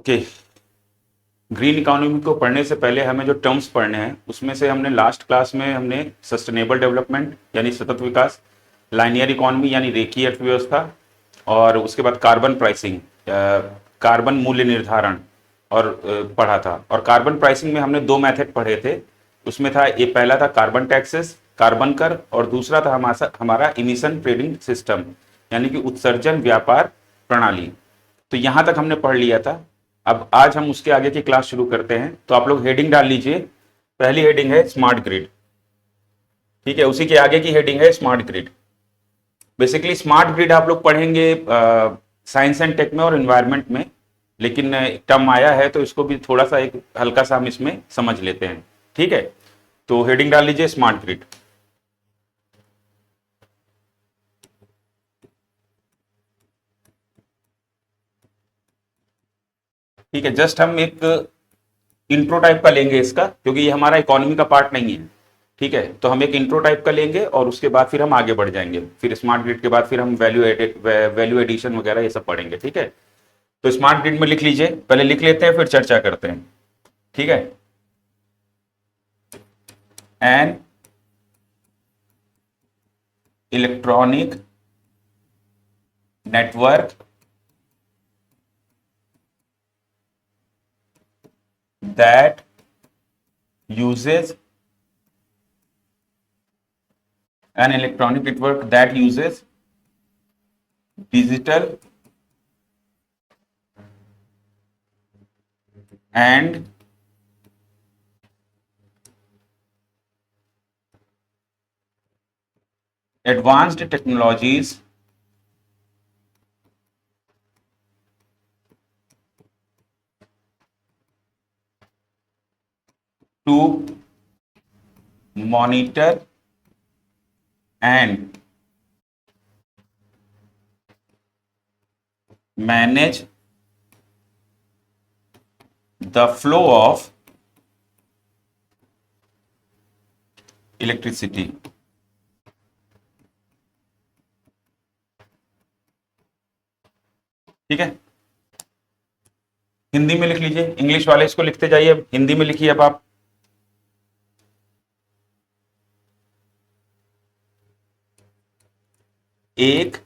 Okay, green economy को पढ़ने से पहले हमें जो टर्म्स पढ़ने हैं उसमें से हमने लास्ट क्लास में हमने सस्टेनेबल डेवलपमेंट यानी सतत विकास, लाइनियर इकोनॉमी यानी रेखीय अर्थव्यवस्था, और उसके बाद कार्बन प्राइसिंग, कार्बन मूल्य निर्धारण और पढ़ा था। और कार्बन प्राइसिंग में हमने दो मेथड पढ़े थे। उसमें था, ये पहला था कार्बन टैक्सेस, कार्बन कर, और दूसरा था हमारा इमिशन ट्रेडिंग सिस्टम यानी कि उत्सर्जन व्यापार प्रणाली। तो यहां तक हमने पढ़ लिया था। अब आज हम उसके आगे की क्लास शुरू करते हैं। तो आप लोग हेडिंग डाल लीजिए। पहली हेडिंग है स्मार्ट ग्रिड, ठीक है। उसी के आगे की हेडिंग है smart grid. Basically smart grid आप लोग पढ़ेंगे साइंस एंड टेक में और एनवायरनमेंट में, लेकिन टर्म आया है तो इसको भी थोड़ा सा एक हल्का सा हम इसमें समझ लेते हैं, ठीक है। तो हेडिंग डाल लीजिए स्मार्ट ग्रिड। ठीक है, जस्ट हम एक इंट्रो टाइप का लेंगे इसका, क्योंकि ये हमारा इकोनॉमी का पार्ट नहीं है, ठीक है। तो हम एक इंट्रो टाइप का लेंगे और उसके बाद फिर हम आगे बढ़ जाएंगे। फिर स्मार्ट ग्रिड के बाद फिर हम वैल्यू एडिशन वगैरह ये सब पढ़ेंगे, ठीक है। तो स्मार्ट ग्रिड में लिख लीजिए, पहले लिख लेते हैं फिर चर्चा करते हैं, ठीक है। An electronic network that uses an electronic network that uses digital and advanced technologies to monitor and manage the flow of electricity। ठीक है, हिंदी में लिख लीजिए। इंग्लिश वाले इसको लिखते जाइए, हिंदी में लिखिए अब आप। एक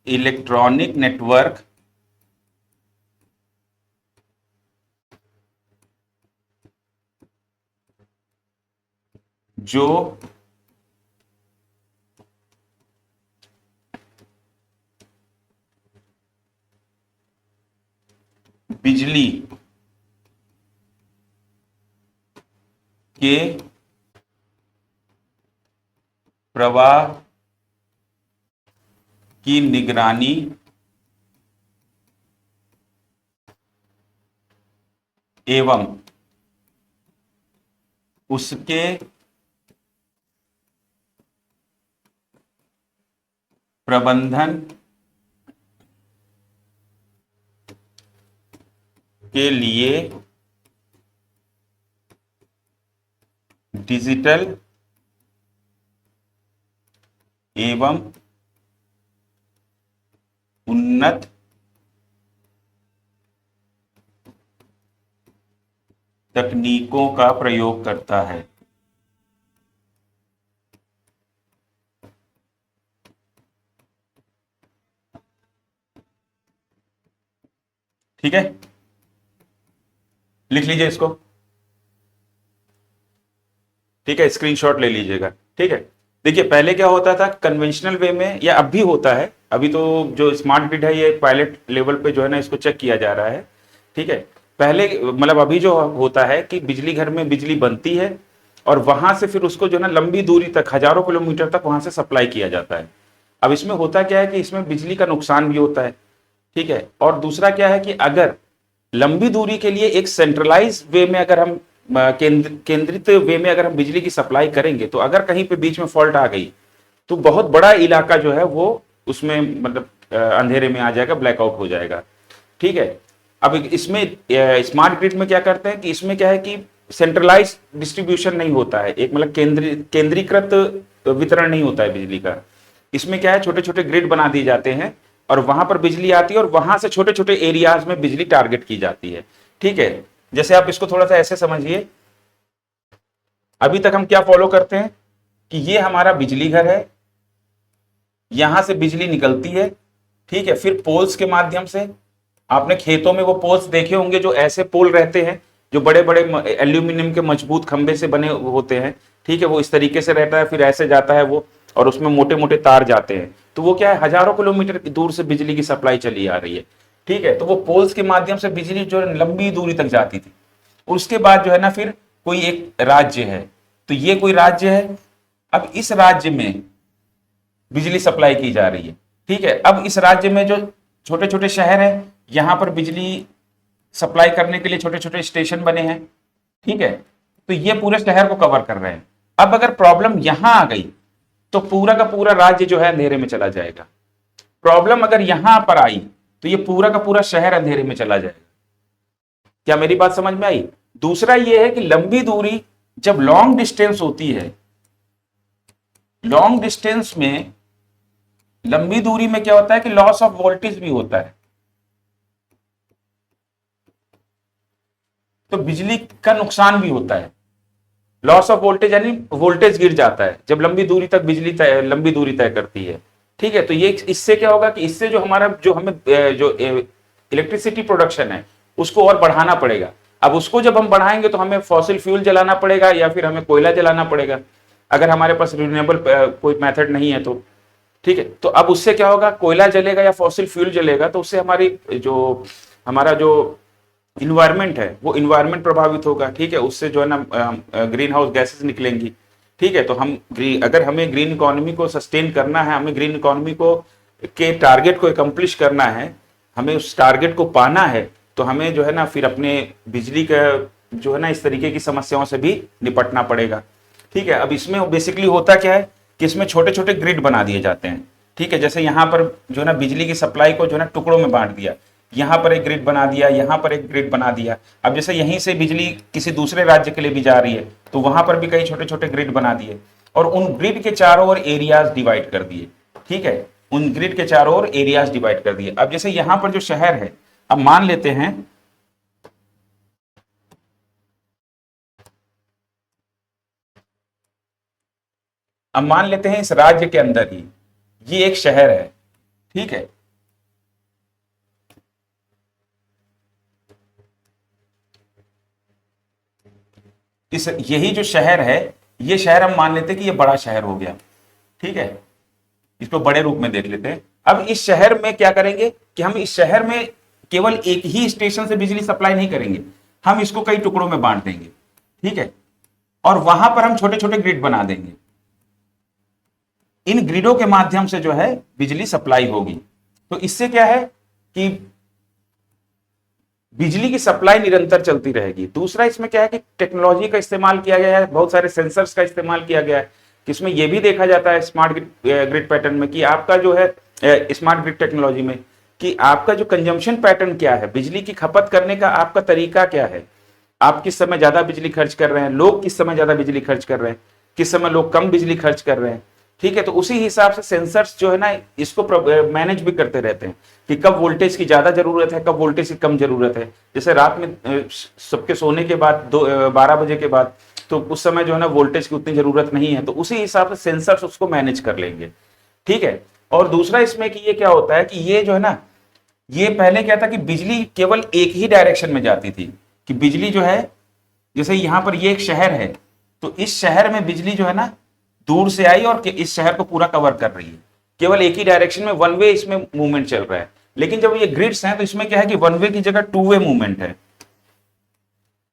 इलेक्ट्रॉनिक नेटवर्क जो बिजली के प्रवाह की निगरानी एवं उसके प्रबंधन के लिए डिजिटल एवं उन्नत तकनीकों का प्रयोग करता है। ठीक है, लिख लीजिए इसको, ठीक है। स्क्रीनशॉट ले लीजिएगा, ठीक है। देखिए, पहले क्या होता था कन्वेंशनल वे में, या अब भी होता है। अभी तो जो स्मार्ट ग्रिड है ये पायलट लेवल पे जो है ना इसको चेक किया जा रहा है, ठीक है। पहले मतलब अभी जो होता है कि बिजली घर में बिजली बनती है और वहां से फिर उसको जो है ना लंबी दूरी तक, हजारों किलोमीटर तक वहां से सप्लाई किया जाता है। अब इसमें होता क्या है कि इसमें बिजली का नुकसान भी होता है, ठीक है। और दूसरा क्या है कि अगर लंबी दूरी के लिए एक सेंट्रलाइज वे में अगर हम केंद्रित वे में अगर हम बिजली की सप्लाई करेंगे, तो अगर कहीं पे बीच में फॉल्ट आ गई तो बहुत बड़ा इलाका जो है वो उसमें मतलब अंधेरे में आ जाएगा, ब्लैकआउट हो जाएगा, ठीक है। अब इसमें स्मार्ट ग्रिड में क्या करते हैं कि इसमें क्या है कि सेंट्रलाइज डिस्ट्रीब्यूशन नहीं होता है, एक मतलब केंद्रीकृत वितरण नहीं होता है बिजली का। इसमें क्या है, छोटे छोटे ग्रिड बना दिए जाते हैं और वहां पर बिजली आती है और वहां से छोटे छोटे एरियाज में बिजली टारगेट की जाती है। ठीक है, जैसे आप इसको थोड़ा सा ऐसे समझिए, अभी तक हम क्या फॉलो करते हैं कि ये हमारा बिजली घर है, यहां से बिजली निकलती है, ठीक है, फिर पोल्स के माध्यम से, आपने खेतों में वो पोल्स देखे होंगे जो ऐसे पोल रहते हैं, जो बड़े बड़े एल्यूमिनियम के मजबूत खंबे से बने होते हैं, ठीक है, वो इस तरीके से रहता है, फिर ऐसे जाता है वो, और उसमें मोटे मोटे तार जाते हैं, तो वो क्या है, हजारों किलोमीटर दूर से बिजली की सप्लाई चली आ रही है। ठीक है, तो वो पोल्स के माध्यम से बिजली जो है लंबी दूरी तक जाती थी। उसके बाद जो है ना, फिर कोई एक राज्य है, तो ये कोई राज्य है, अब इस राज्य में बिजली सप्लाई की जा रही है। ठीक है, अब इस राज्य में जो छोटे छोटे शहर है, यहां पर बिजली सप्लाई करने के लिए छोटे छोटे स्टेशन बने हैं। ठीक है, तो ये पूरे शहर को कवर कर रहे हैं। अब अगर प्रॉब्लम यहां आ गई तो पूरा का पूरा राज्य जो है अंधेरे में चला जाएगा। प्रॉब्लम अगर यहां पर आई तो ये पूरा का पूरा शहर अंधेरे में चला जाएगा। क्या मेरी बात समझ में आई? दूसरा ये है कि लंबी दूरी जब लॉन्ग डिस्टेंस होती है, लॉन्ग डिस्टेंस में, लंबी दूरी में क्या होता है कि लॉस ऑफ वोल्टेज भी होता है, तो बिजली का नुकसान भी होता है। लॉस ऑफ वोल्टेज यानी वोल्टेज गिर जाता है जब लंबी दूरी तक बिजली लंबी दूरी तय करती है। ठीक है, तो ये इससे क्या होगा कि इससे जो हमारा जो हमें जो इलेक्ट्रिसिटी प्रोडक्शन है उसको और बढ़ाना पड़ेगा। अब उसको जब हम बढ़ाएंगे तो हमें फॉसिल फ्यूल जलाना पड़ेगा या फिर हमें कोयला जलाना पड़ेगा, अगर हमारे पास रिन्यूएबल कोई मेथड नहीं है तो। ठीक है, तो अब उससे क्या होगा, कोयला जलेगा या फॉसिल फ्यूल जलेगा तो उससे हमारा जो इन्वायरमेंट है वो इन्वायरमेंट प्रभावित होगा। ठीक है, उससे जो है ना ग्रीन हाउस गैसेस निकलेंगी। ठीक है, तो अगर हमें ग्रीन इकोनॉमी को सस्टेन करना है, हमें ग्रीन इकोनॉमी को के टारगेट को एकम्प्लिश करना है, हमें उस टारगेट को पाना है, तो हमें जो है ना फिर अपने बिजली का जो है ना इस तरीके की समस्याओं से भी निपटना पड़ेगा। ठीक है, अब इसमें बेसिकली होता क्या है कि इसमें छोटे छोटे ग्रिड बना दिए जाते हैं। ठीक है, जैसे यहाँ पर जो है ना बिजली की सप्लाई को जो है ना टुकड़ों में बांट दिया, यहाँ पर एक ग्रिड बना दिया, यहाँ पर एक ग्रिड बना दिया। अब जैसे यहीं से बिजली किसी दूसरे राज्य के लिए भी जा रही है तो वहां पर भी कई छोटे छोटे ग्रिड बना दिए और उन ग्रिड के चारों ओर एरियाज डिवाइड कर दिए। ठीक है, उन ग्रिड के चारों ओर एरियाज डिवाइड कर दिए। अब जैसे यहां पर जो शहर है, अब मान लेते हैं इस राज्य के अंदर ही ये एक शहर है। ठीक है, यही जो शहर है, ये शहर हम मान लेते हैं कि ये बड़ा शहर हो गया। ठीक है, इसको बड़े रूप में देख लेते हैं। अब इस शहर में क्या करेंगे कि हम इस शहर में केवल एक ही स्टेशन से बिजली सप्लाई नहीं करेंगे, हम इसको कई टुकड़ों में बांट देंगे। ठीक है, और वहां पर हम छोटे छोटे ग्रिड बना देंगे। इन ग्रिडों के माध्यम से जो है बिजली सप्लाई होगी। तो इससे क्या है कि बिजली की सप्लाई निरंतर चलती रहेगी। दूसरा इसमें क्या है कि टेक्नोलॉजी का इस्तेमाल किया गया है, बहुत सारे सेंसर्स का इस्तेमाल किया गया है, इसमें यह भी देखा जाता है स्मार्ट ग्रिड पैटर्न में कि आपका जो है स्मार्ट ग्रिड टेक्नोलॉजी में कि आपका जो कंजम्पशन पैटर्न क्या है, बिजली की खपत करने का आपका तरीका क्या है, आप किस समय ज्यादा बिजली खर्च कर रहे हैं, लोग किस समय ज्यादा बिजली खर्च कर रहे हैं, किस समय लोग कम बिजली खर्च कर रहे हैं। ठीक है, तो उसी हिसाब से सेंसर्स जो है ना इसको मैनेज भी करते रहते हैं कि कब वोल्टेज की ज्यादा जरूरत है, कब वोल्टेज की कम जरूरत है। जैसे रात में सबके सोने के बाद 12 बजे के बाद तो उस समय जो है ना वोल्टेज की उतनी जरूरत नहीं है, तो उसी हिसाब से सेंसर्स उसको मैनेज कर लेंगे। ठीक है, और दूसरा इसमें कि ये क्या होता है कि ये जो है ना, ये पहले क्या था कि बिजली केवल एक ही डायरेक्शन में जाती थी, कि बिजली जो है जैसे यहां पर ये एक शहर है तो इस शहर में बिजली जो है ना दूर से आई और इस शहर को पूरा कवर कर रही है, केवल एक ही डायरेक्शन में, वन वे इसमें मूवमेंट चल रहा है। लेकिन जब ये ग्रिड्स हैं तो इसमें क्या है कि वन वे की जगह टू वे मूवमेंट है,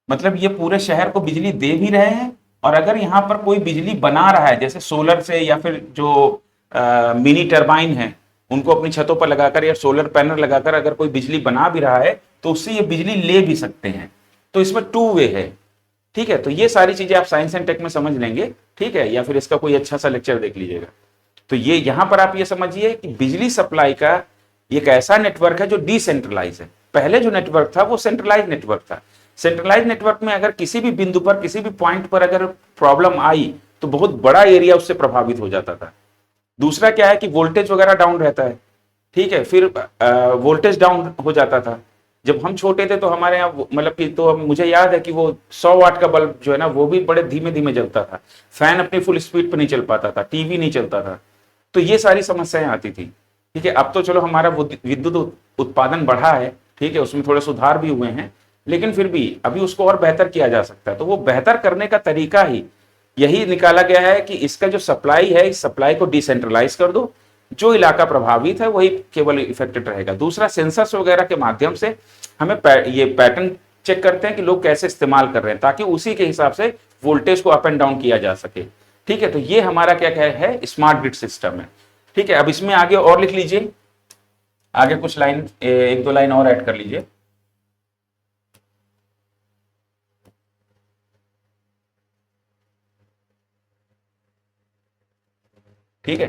मतलब ये पूरे शहर को बिजली दे भी रहे हैं, और अगर यहां पर कोई बिजली बना रहा है जैसे सोलर से या फिर जो मिनी टरबाइन है उनको अपनी छतों पर लगाकर या सोलर पैनल लगाकर अगर कोई बिजली बना भी रहा है तो उससे ये बिजली ले भी सकते हैं, तो इसमें टू वे है। ठीक है, तो ये सारी चीजें आप साइंस एंड टेक में समझ लेंगे। ठीक है, या फिर इसका कोई अच्छा सा लेक्चर देख लीजिएगा। तो ये यहां पर आप ये समझिए कि बिजली सप्लाई का एक ऐसा नेटवर्क है जो डिसेंट्रलाइज है। पहले जो नेटवर्क था वो सेंट्रलाइज नेटवर्क था। सेंट्रलाइज नेटवर्क में अगर किसी भी बिंदु पर किसी भी पॉइंट पर अगर प्रॉब्लम आई तो बहुत बड़ा एरिया उससे प्रभावित हो जाता था। दूसरा क्या है कि वोल्टेज वगैरह डाउन रहता है। ठीक है, फिर वोल्टेज डाउन हो जाता था। जब हम छोटे थे तो हमारे यहाँ मतलब कि तो मुझे याद है कि वो 100 वाट का बल्ब जो है ना वो भी बड़े धीमे धीमे जलता था, फैन अपनी फुल स्पीड पर नहीं चल पाता था, टीवी नहीं चलता था, तो ये सारी समस्याएं आती थी। ठीक है, अब तो चलो हमारा विद्युत उत्पादन बढ़ा है, ठीक है, उसमें थोड़े सुधार भी हुए हैं, लेकिन फिर भी अभी उसको और बेहतर किया जा सकता है। तो वो बेहतर करने का तरीका ही यही निकाला गया है कि इसका जो सप्लाई है, इस सप्लाई को डिसेंट्रलाइज कर दो, जो इलाका प्रभावित है वही केवल इफेक्टेड रहेगा। दूसरा, सेंसर्स वगैरह के माध्यम से हमें ये पैटर्न चेक करते हैं कि लोग कैसे इस्तेमाल कर रहे हैं, ताकि उसी के हिसाब से वोल्टेज को अप एंड डाउन किया जा सके। ठीक है, तो ये हमारा क्या है, स्मार्ट ग्रिड सिस्टम है। ठीक है, अब इसमें आगे और लिख लीजिए, आगे कुछ लाइन, एक दो लाइन और ऐड कर लीजिए। ठीक है,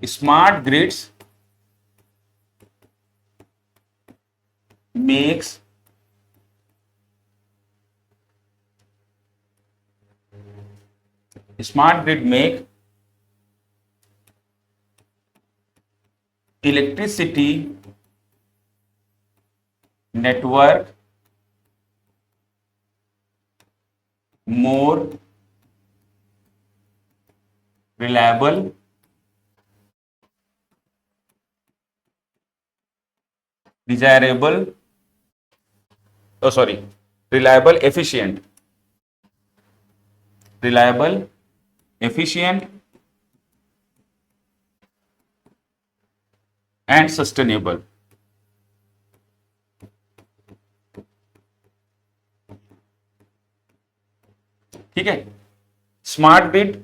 smart grids makes smart grid make electricity network more reliable, desirable, oh sorry, reliable, efficient, reliable, efficient and sustainable। ठीक है, स्मार्ट ग्रिड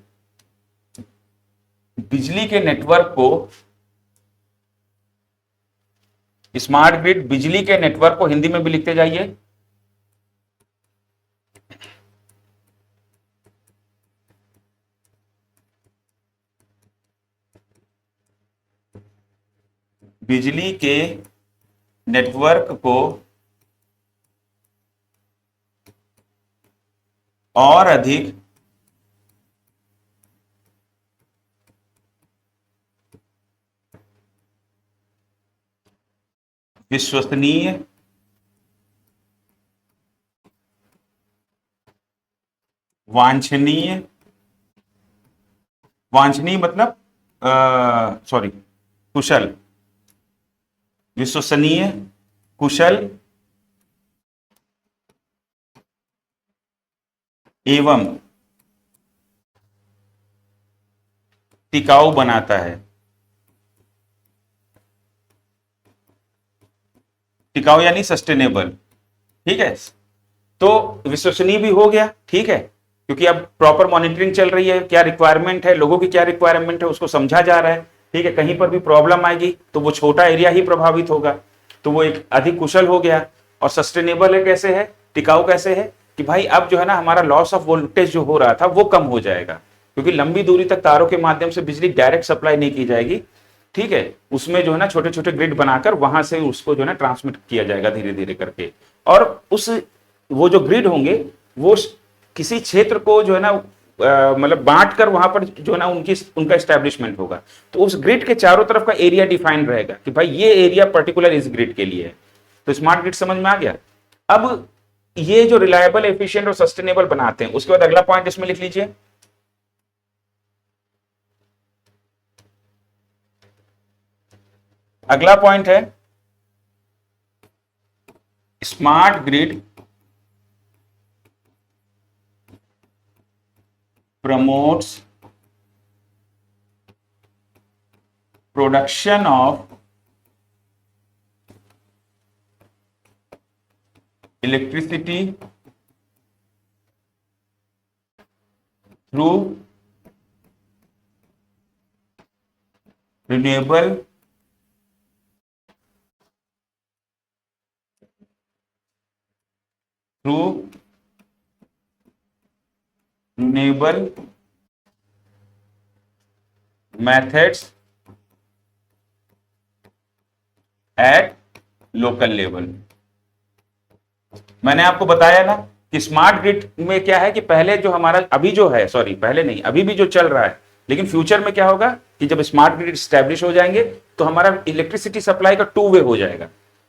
बिजली के नेटवर्क को स्मार्ट ग्रिड बिजली के नेटवर्क को हिंदी में भी लिखते जाइए। बिजली के नेटवर्क को और अधिक विश्वसनीय, वांछनीय, वांछनीय मतलब सॉरी, कुशल, विश्वसनीय, कुशल एवं टिकाऊ बनाता है। टिकाऊ यानी सस्टेनेबल। ठीक है, तो विश्वसनीय भी हो गया, ठीक है, क्योंकि अब प्रॉपर मॉनिटरिंग चल रही है, क्या रिक्वायरमेंट है, लोगों की क्या रिक्वायरमेंट है उसको समझा जा रहा है। ठीक है, कहीं पर भी प्रॉब्लम आएगी तो वो छोटा एरिया ही प्रभावित होगा, तो वो एक अधिक कुशल हो गया। और सस्टेनेबल है, कैसे है, टिकाऊ कैसे है, कि भाई अब जो है ना हमारा लॉस ऑफ वोल्टेज जो हो रहा था वो कम हो जाएगा, क्योंकि लंबी दूरी तक तारों के माध्यम से बिजली डायरेक्ट सप्लाई नहीं की जाएगी। ठीक है, उसमें जो है ना छोटे छोटे ग्रिड बनाकर वहां से उसको जो है ना ट्रांसमिट किया जाएगा धीरे धीरे करके। और उस वो जो ग्रिड होंगे वो किसी क्षेत्र को जो है ना मतलब बांट कर वहां पर जो है ना उनका एस्टेब्लिशमेंट होगा। तो उस ग्रिड के चारों तरफ का एरिया डिफाइंड रहेगा कि भाई ये एरिया पर्टिकुलर इस ग्रिड के लिए है। तो स्मार्ट ग्रिड समझ में आ गया। अब ये जो रिलायबल, एफिशिएंट और सस्टेनेबल बनाते हैं, उसके बाद अगला पॉइंट इसमें लिख लीजिए, अगला पॉइंट है smart grid promotes production of electricity through renewable methods at local level। मैंने आपको बताया ना कि स्मार्ट ग्रिड में क्या है कि पहले जो हमारा अभी जो है, सॉरी पहले नहीं, अभी भी जो चल रहा है, लेकिन फ्यूचर में क्या होगा कि जब स्मार्ट ग्रिड स्टैब्लिश हो जाएंगे तो हमारा इलेक्ट्रिसिटी सप्लाई का 2 वे हो जाएगा,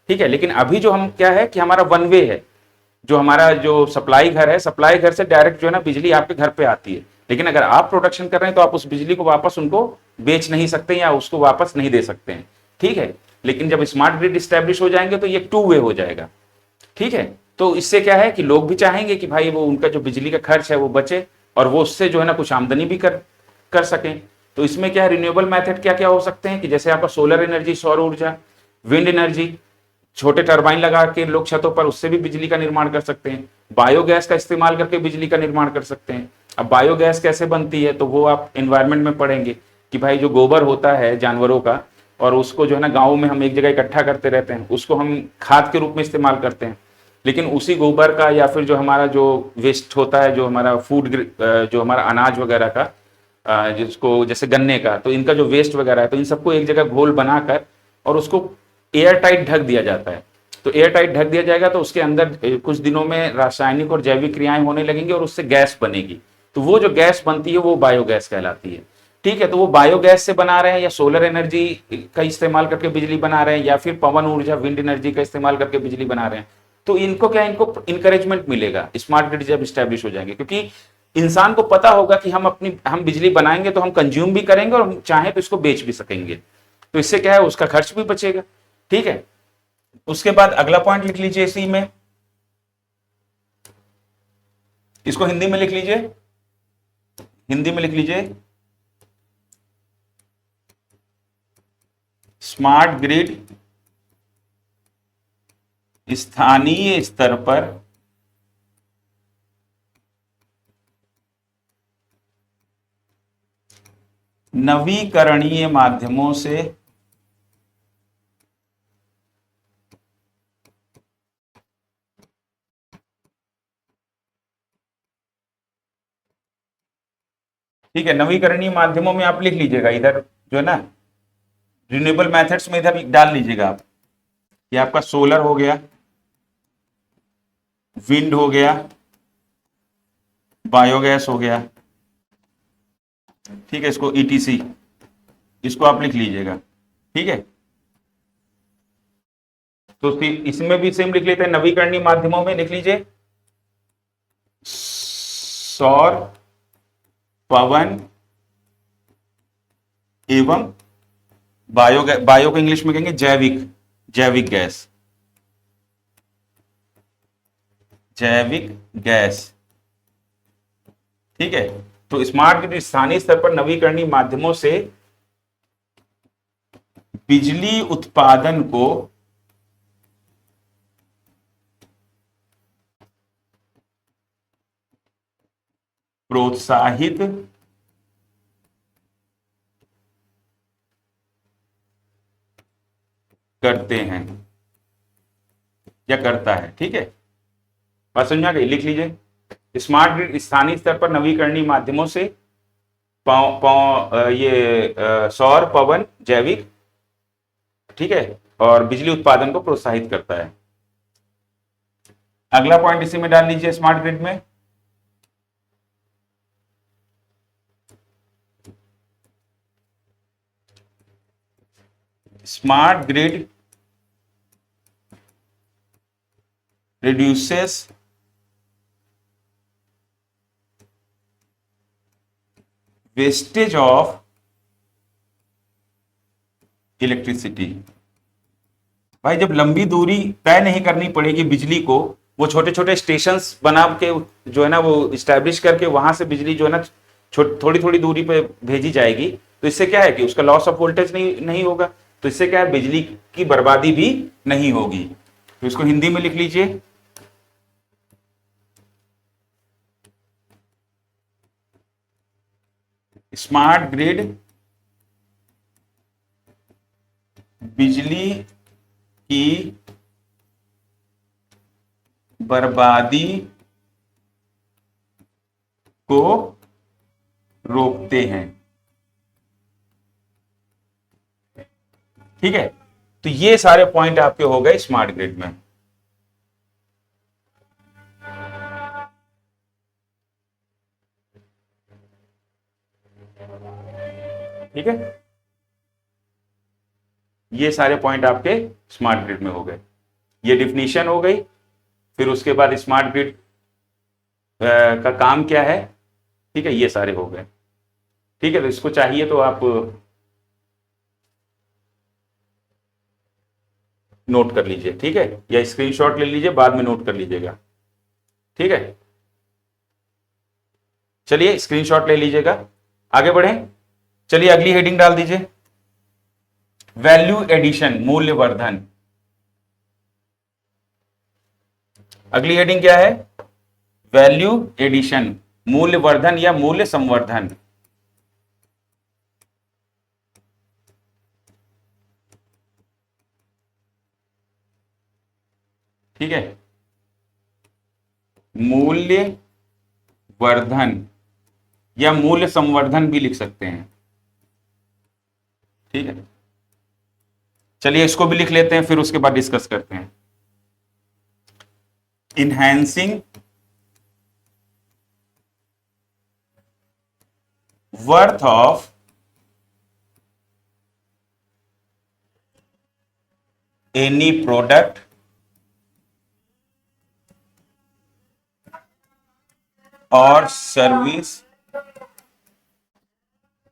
ठीक है। लेकिन अभी जो हम क्या है कि हमारा 1 वे है, जो हमारा जो सप्लाई घर है, सप्लाई घर से डायरेक्ट जो है ना बिजली आपके घर पे आती है, लेकिन अगर आप प्रोडक्शन कर रहे हैं तो आप उस बिजली को वापस उनको बेच नहीं सकते या उसको वापस नहीं दे सकते हैं, ठीक है। लेकिन जब स्मार्ट ग्रिड स्टैब्लिश हो जाएंगे तो ये 2 वे हो जाएगा, ठीक है। तो इससे क्या है कि लोग भी चाहेंगे कि भाई वो उनका जो बिजली का खर्च है वो बचे और वो उससे जो है ना कुछ आमदनी भी कर कर सकें। तो इसमें क्या है, रिन्यूएबल मेथड क्या क्या हो सकते हैं कि जैसे आपका सोलर एनर्जी, सौर ऊर्जा, विंड एनर्जी, छोटे टरबाइन लगा के लोग छतों पर उससे भी बिजली का निर्माण कर सकते हैं। बायोगैस का इस्तेमाल करके बिजली का निर्माण कर सकते हैं। अब बायोगैस कैसे बनती है तो वो आप एनवायरमेंट में पढ़ेंगे कि भाई जो गोबर होता है जानवरों का, और उसको जो है ना गाँव में हम एक जगह इकट्ठा करते रहते हैं, उसको हम खाद के रूप में इस्तेमाल करते हैं। लेकिन उसी गोबर का या फिर जो हमारा जो वेस्ट होता है, जो हमारा फूड, जो हमारा अनाज वगैरह का, जिसको जैसे गन्ने का, तो इनका जो वेस्ट वगैरह है तो इन सबको एक जगह घोल बनाकर और उसको एयर टाइट ढक दिया जाता है। तो एयर टाइट ढक दिया जाएगा तो उसके अंदर कुछ दिनों में रासायनिक और जैविक क्रियाएं होने लगेंगी और उससे गैस बनेगी। तो वो जो गैस बनती है वो बायोगैस कहलाती है, ठीक है। तो वो बायोगैस से बना रहे हैं या सोलर एनर्जी का इस्तेमाल करके बिजली बना रहे हैं या फिर पवन ऊर्जा, विंड एनर्जी का इस्तेमाल करके बिजली बना रहे हैं, तो इनको क्या, इनको इंकरेजमेंट मिलेगा स्मार्ट ग्रिड जब स्टैब्लिश हो जाएंगे, क्योंकि इंसान को पता होगा कि हम बिजली बनाएंगे तो हम कंज्यूम भी करेंगे और हम चाहें तो इसको बेच भी सकेंगे। तो इससे क्या है, उसका खर्च भी बचेगा, ठीक है। उसके बाद अगला पॉइंट लिख लीजिए इसी में, इसको हिंदी में लिख लीजिए, हिंदी में लिख लीजिए, स्मार्ट ग्रिड स्थानीय स्तर पर नवीकरणीय माध्यमों से ठीक है। नवीकरणीय माध्यमों में आप लिख लीजिएगा इधर जो है ना, रिन्यूएबल मेथड्स में इधर डाल लीजिएगा आप, ये आपका सोलर हो गया, विंड हो गया, बायोगैस हो गया, ठीक है। इसको ईटीसी, इसको आप लिख लीजिएगा, ठीक है। तो इसमें भी सेम लिख लेते हैं, नवीकरणीय माध्यमों में लिख लीजिए सौर, पवन एवं बायो को इंग्लिश में कहेंगे जैविक, जैविक गैस, जैविक गैस, ठीक है। तो स्मार्ट ग्रिड स्थानीय स्तर पर नवीकरणीय माध्यमों से बिजली उत्पादन को प्रोत्साहित करते हैं या करता है, ठीक है। बात समझ आ गई, लिख लीजिए स्मार्ट ग्रिड स्थानीय स्तर पर नवीकरणीय माध्यमों से सौर, पवन, जैविक, ठीक है, और बिजली उत्पादन को प्रोत्साहित करता है। अगला पॉइंट इसी में डाल लीजिए स्मार्ट ग्रिड में, smart grid reduces wastage of electricity. भाई जब लंबी दूरी तय नहीं करनी पड़ेगी बिजली को, वो छोटे छोटे स्टेशंस बना के जो है ना वो इस्टेब्लिश करके वहां से बिजली जो है ना थोड़ी थोड़ी दूरी पे भेजी जाएगी, तो इससे क्या है कि उसका लॉस ऑफ वोल्टेज नहीं होगा। तो इससे क्या है, बिजली की बर्बादी भी नहीं होगी। तो इसको हिंदी में लिख लीजिए, स्मार्ट ग्रिड बिजली की बर्बादी को रोकते हैं, ठीक है। तो ये सारे पॉइंट आपके हो गए स्मार्ट ग्रिड में। ठीक है, ये सारे पॉइंट आपके स्मार्ट ग्रिड में हो गए। ये डिफिनीशन हो गई। फिर उसके बाद स्मार्ट ग्रिड का काम क्या है, ठीक है, ये सारे हो गए। ठीक है, तो इसको चाहिए तो आप नोट कर लीजिए, ठीक है, या स्क्रीनशॉट ले लीजिए, बाद में नोट कर लीजिएगा। ठीक है, चलिए स्क्रीनशॉट ले लीजिएगा, आगे बढ़ें। चलिए अगली हेडिंग डाल दीजिए, वैल्यू एडिशन, मूल्य वर्धन। अगली हेडिंग क्या है, वैल्यू एडिशन, मूल्य वर्धन या मूल्य संवर्धन। ठीक है, मूल्य वर्धन या मूल्य संवर्धन भी लिख सकते हैं। ठीक है, चलिए इसको भी लिख लेते हैं, फिर उसके बाद डिस्कस करते हैं। Enhancing worth of any product और service,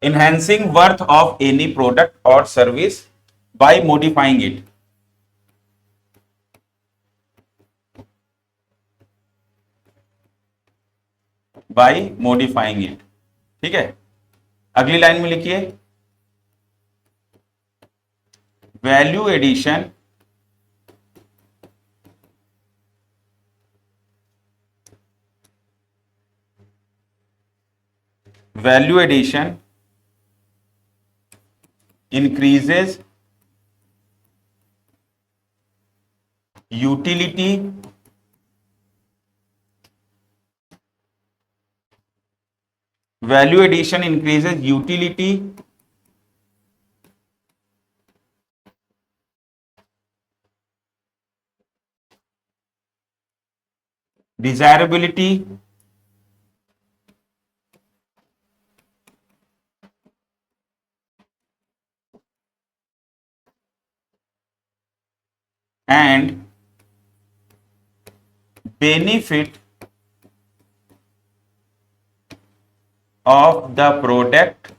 enhancing worth of any product or service by modifying it, by modifying it। ठीक है, अगली लाइन में लिखिए, value addition increases utility desirability and benefit of the product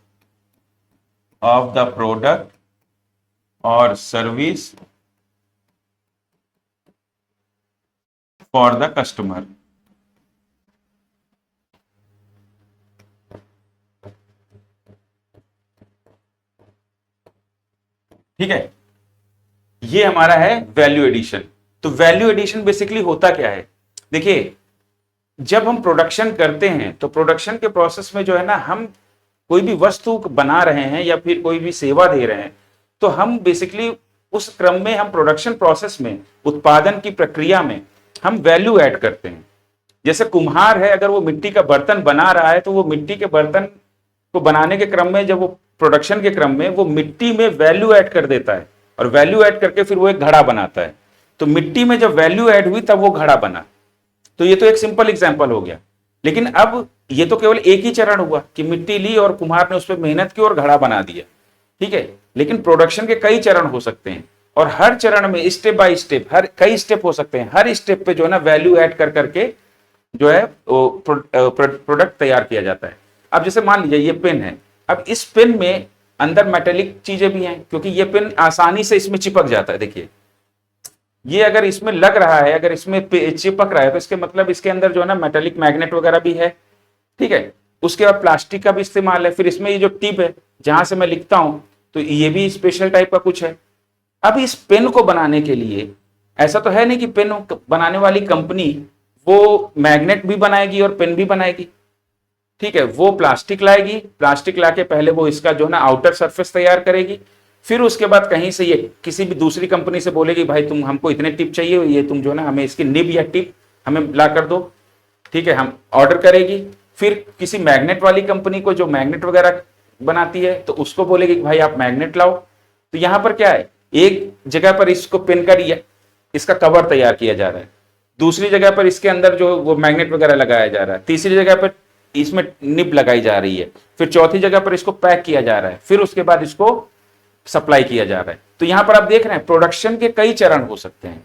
or service for the customer। ठीक है, ये हमारा है वैल्यू एडिशन। तो वैल्यू एडिशन बेसिकली होता क्या है, देखिए जब हम प्रोडक्शन करते हैं तो प्रोडक्शन के प्रोसेस में जो है ना, हम कोई भी वस्तु बना रहे हैं या फिर कोई भी सेवा दे रहे हैं, तो हम बेसिकली उस क्रम में, हम प्रोडक्शन प्रोसेस में, उत्पादन की प्रक्रिया में हम वैल्यू ऐड करते हैं। जैसे कुम्हार है, अगर वो मिट्टी का बर्तन बना रहा है तो वो मिट्टी के बर्तन को बनाने के क्रम में, जब वो प्रोडक्शन के क्रम में वो मिट्टी में वैल्यू ऐड कर देता है, और वैल्यू ऐड करके फिर वो एक घड़ा बनाता है। तो मिट्टी में जब वैल्यू ऐड हुई तब वो घड़ा बना। तो ये तो एक सिंपल एग्जांपल हो गया। लेकिन अब ये तो केवल एक ही चरण हुआ कि मिट्टी ली और कुम्हार ने उस पर मेहनत की और घड़ा बना दिया। ठीक है, लेकिन प्रोडक्शन के कई चरण हो सकते हैं, और हर चरण में स्टेप बाय स्टेप, हर कई स्टेप हो सकते हैं, हर स्टेप पे जो है ना वैल्यू ऐड कर करके जो है प्रोडक्ट तैयार किया जाता है। अब जैसे मान लीजिए ये पेन है, अब इस पेन में अंदर मेटेलिक चीजें भी हैं, क्योंकि ये पेन आसानी से इसमें चिपक जाता है। देखिए ये अगर इसमें लग रहा है, अगर इसमें चिपक रहा है, तो इसके मतलब इसके अंदर जो है ना मेटेलिक मैग्नेट वगैरह भी है। ठीक है, उसके बाद प्लास्टिक का भी इस्तेमाल है। फिर इसमें ये जो टिप है जहां से मैं लिखता हूं, तो ये भी स्पेशल टाइप का कुछ है। अब इस पेन को बनाने के लिए ऐसा तो है नहीं कि पेन बनाने वाली कंपनी वो मैग्नेट भी बनाएगी और पेन भी बनाएगी। ठीक है, वो प्लास्टिक लाएगी, प्लास्टिक लाके पहले वो इसका जो है ना आउटर सरफेस तैयार करेगी, फिर उसके बाद कहीं से ये किसी भी दूसरी कंपनी से बोलेगी भाई तुम हमको इतने टिप चाहिए, ये तुम जो है ना हमें इसकी निब या टिप हमें ला कर दो। ठीक है, हम ऑर्डर करेगी, फिर किसी मैग्नेट वाली कंपनी को जो मैग्नेट वगैरह बनाती है तो उसको बोलेगी कि भाई आप मैग्नेट लाओ। तो यहां पर क्या है, एक जगह पर इसको पेन का इसका कवर तैयार किया जा रहा है, दूसरी जगह पर इसके अंदर जो वो मैग्नेट वगैरह लगाया जा रहा है, तीसरी जगह पर इसमें निब लगाई जा रही है, फिर चौथी जगह पर इसको पैक किया जा रहा है, फिर उसके बाद इसको सप्लाई किया जा रहा है। तो यहां पर आप देख रहे हैं प्रोडक्शन के कई चरण हो सकते हैं,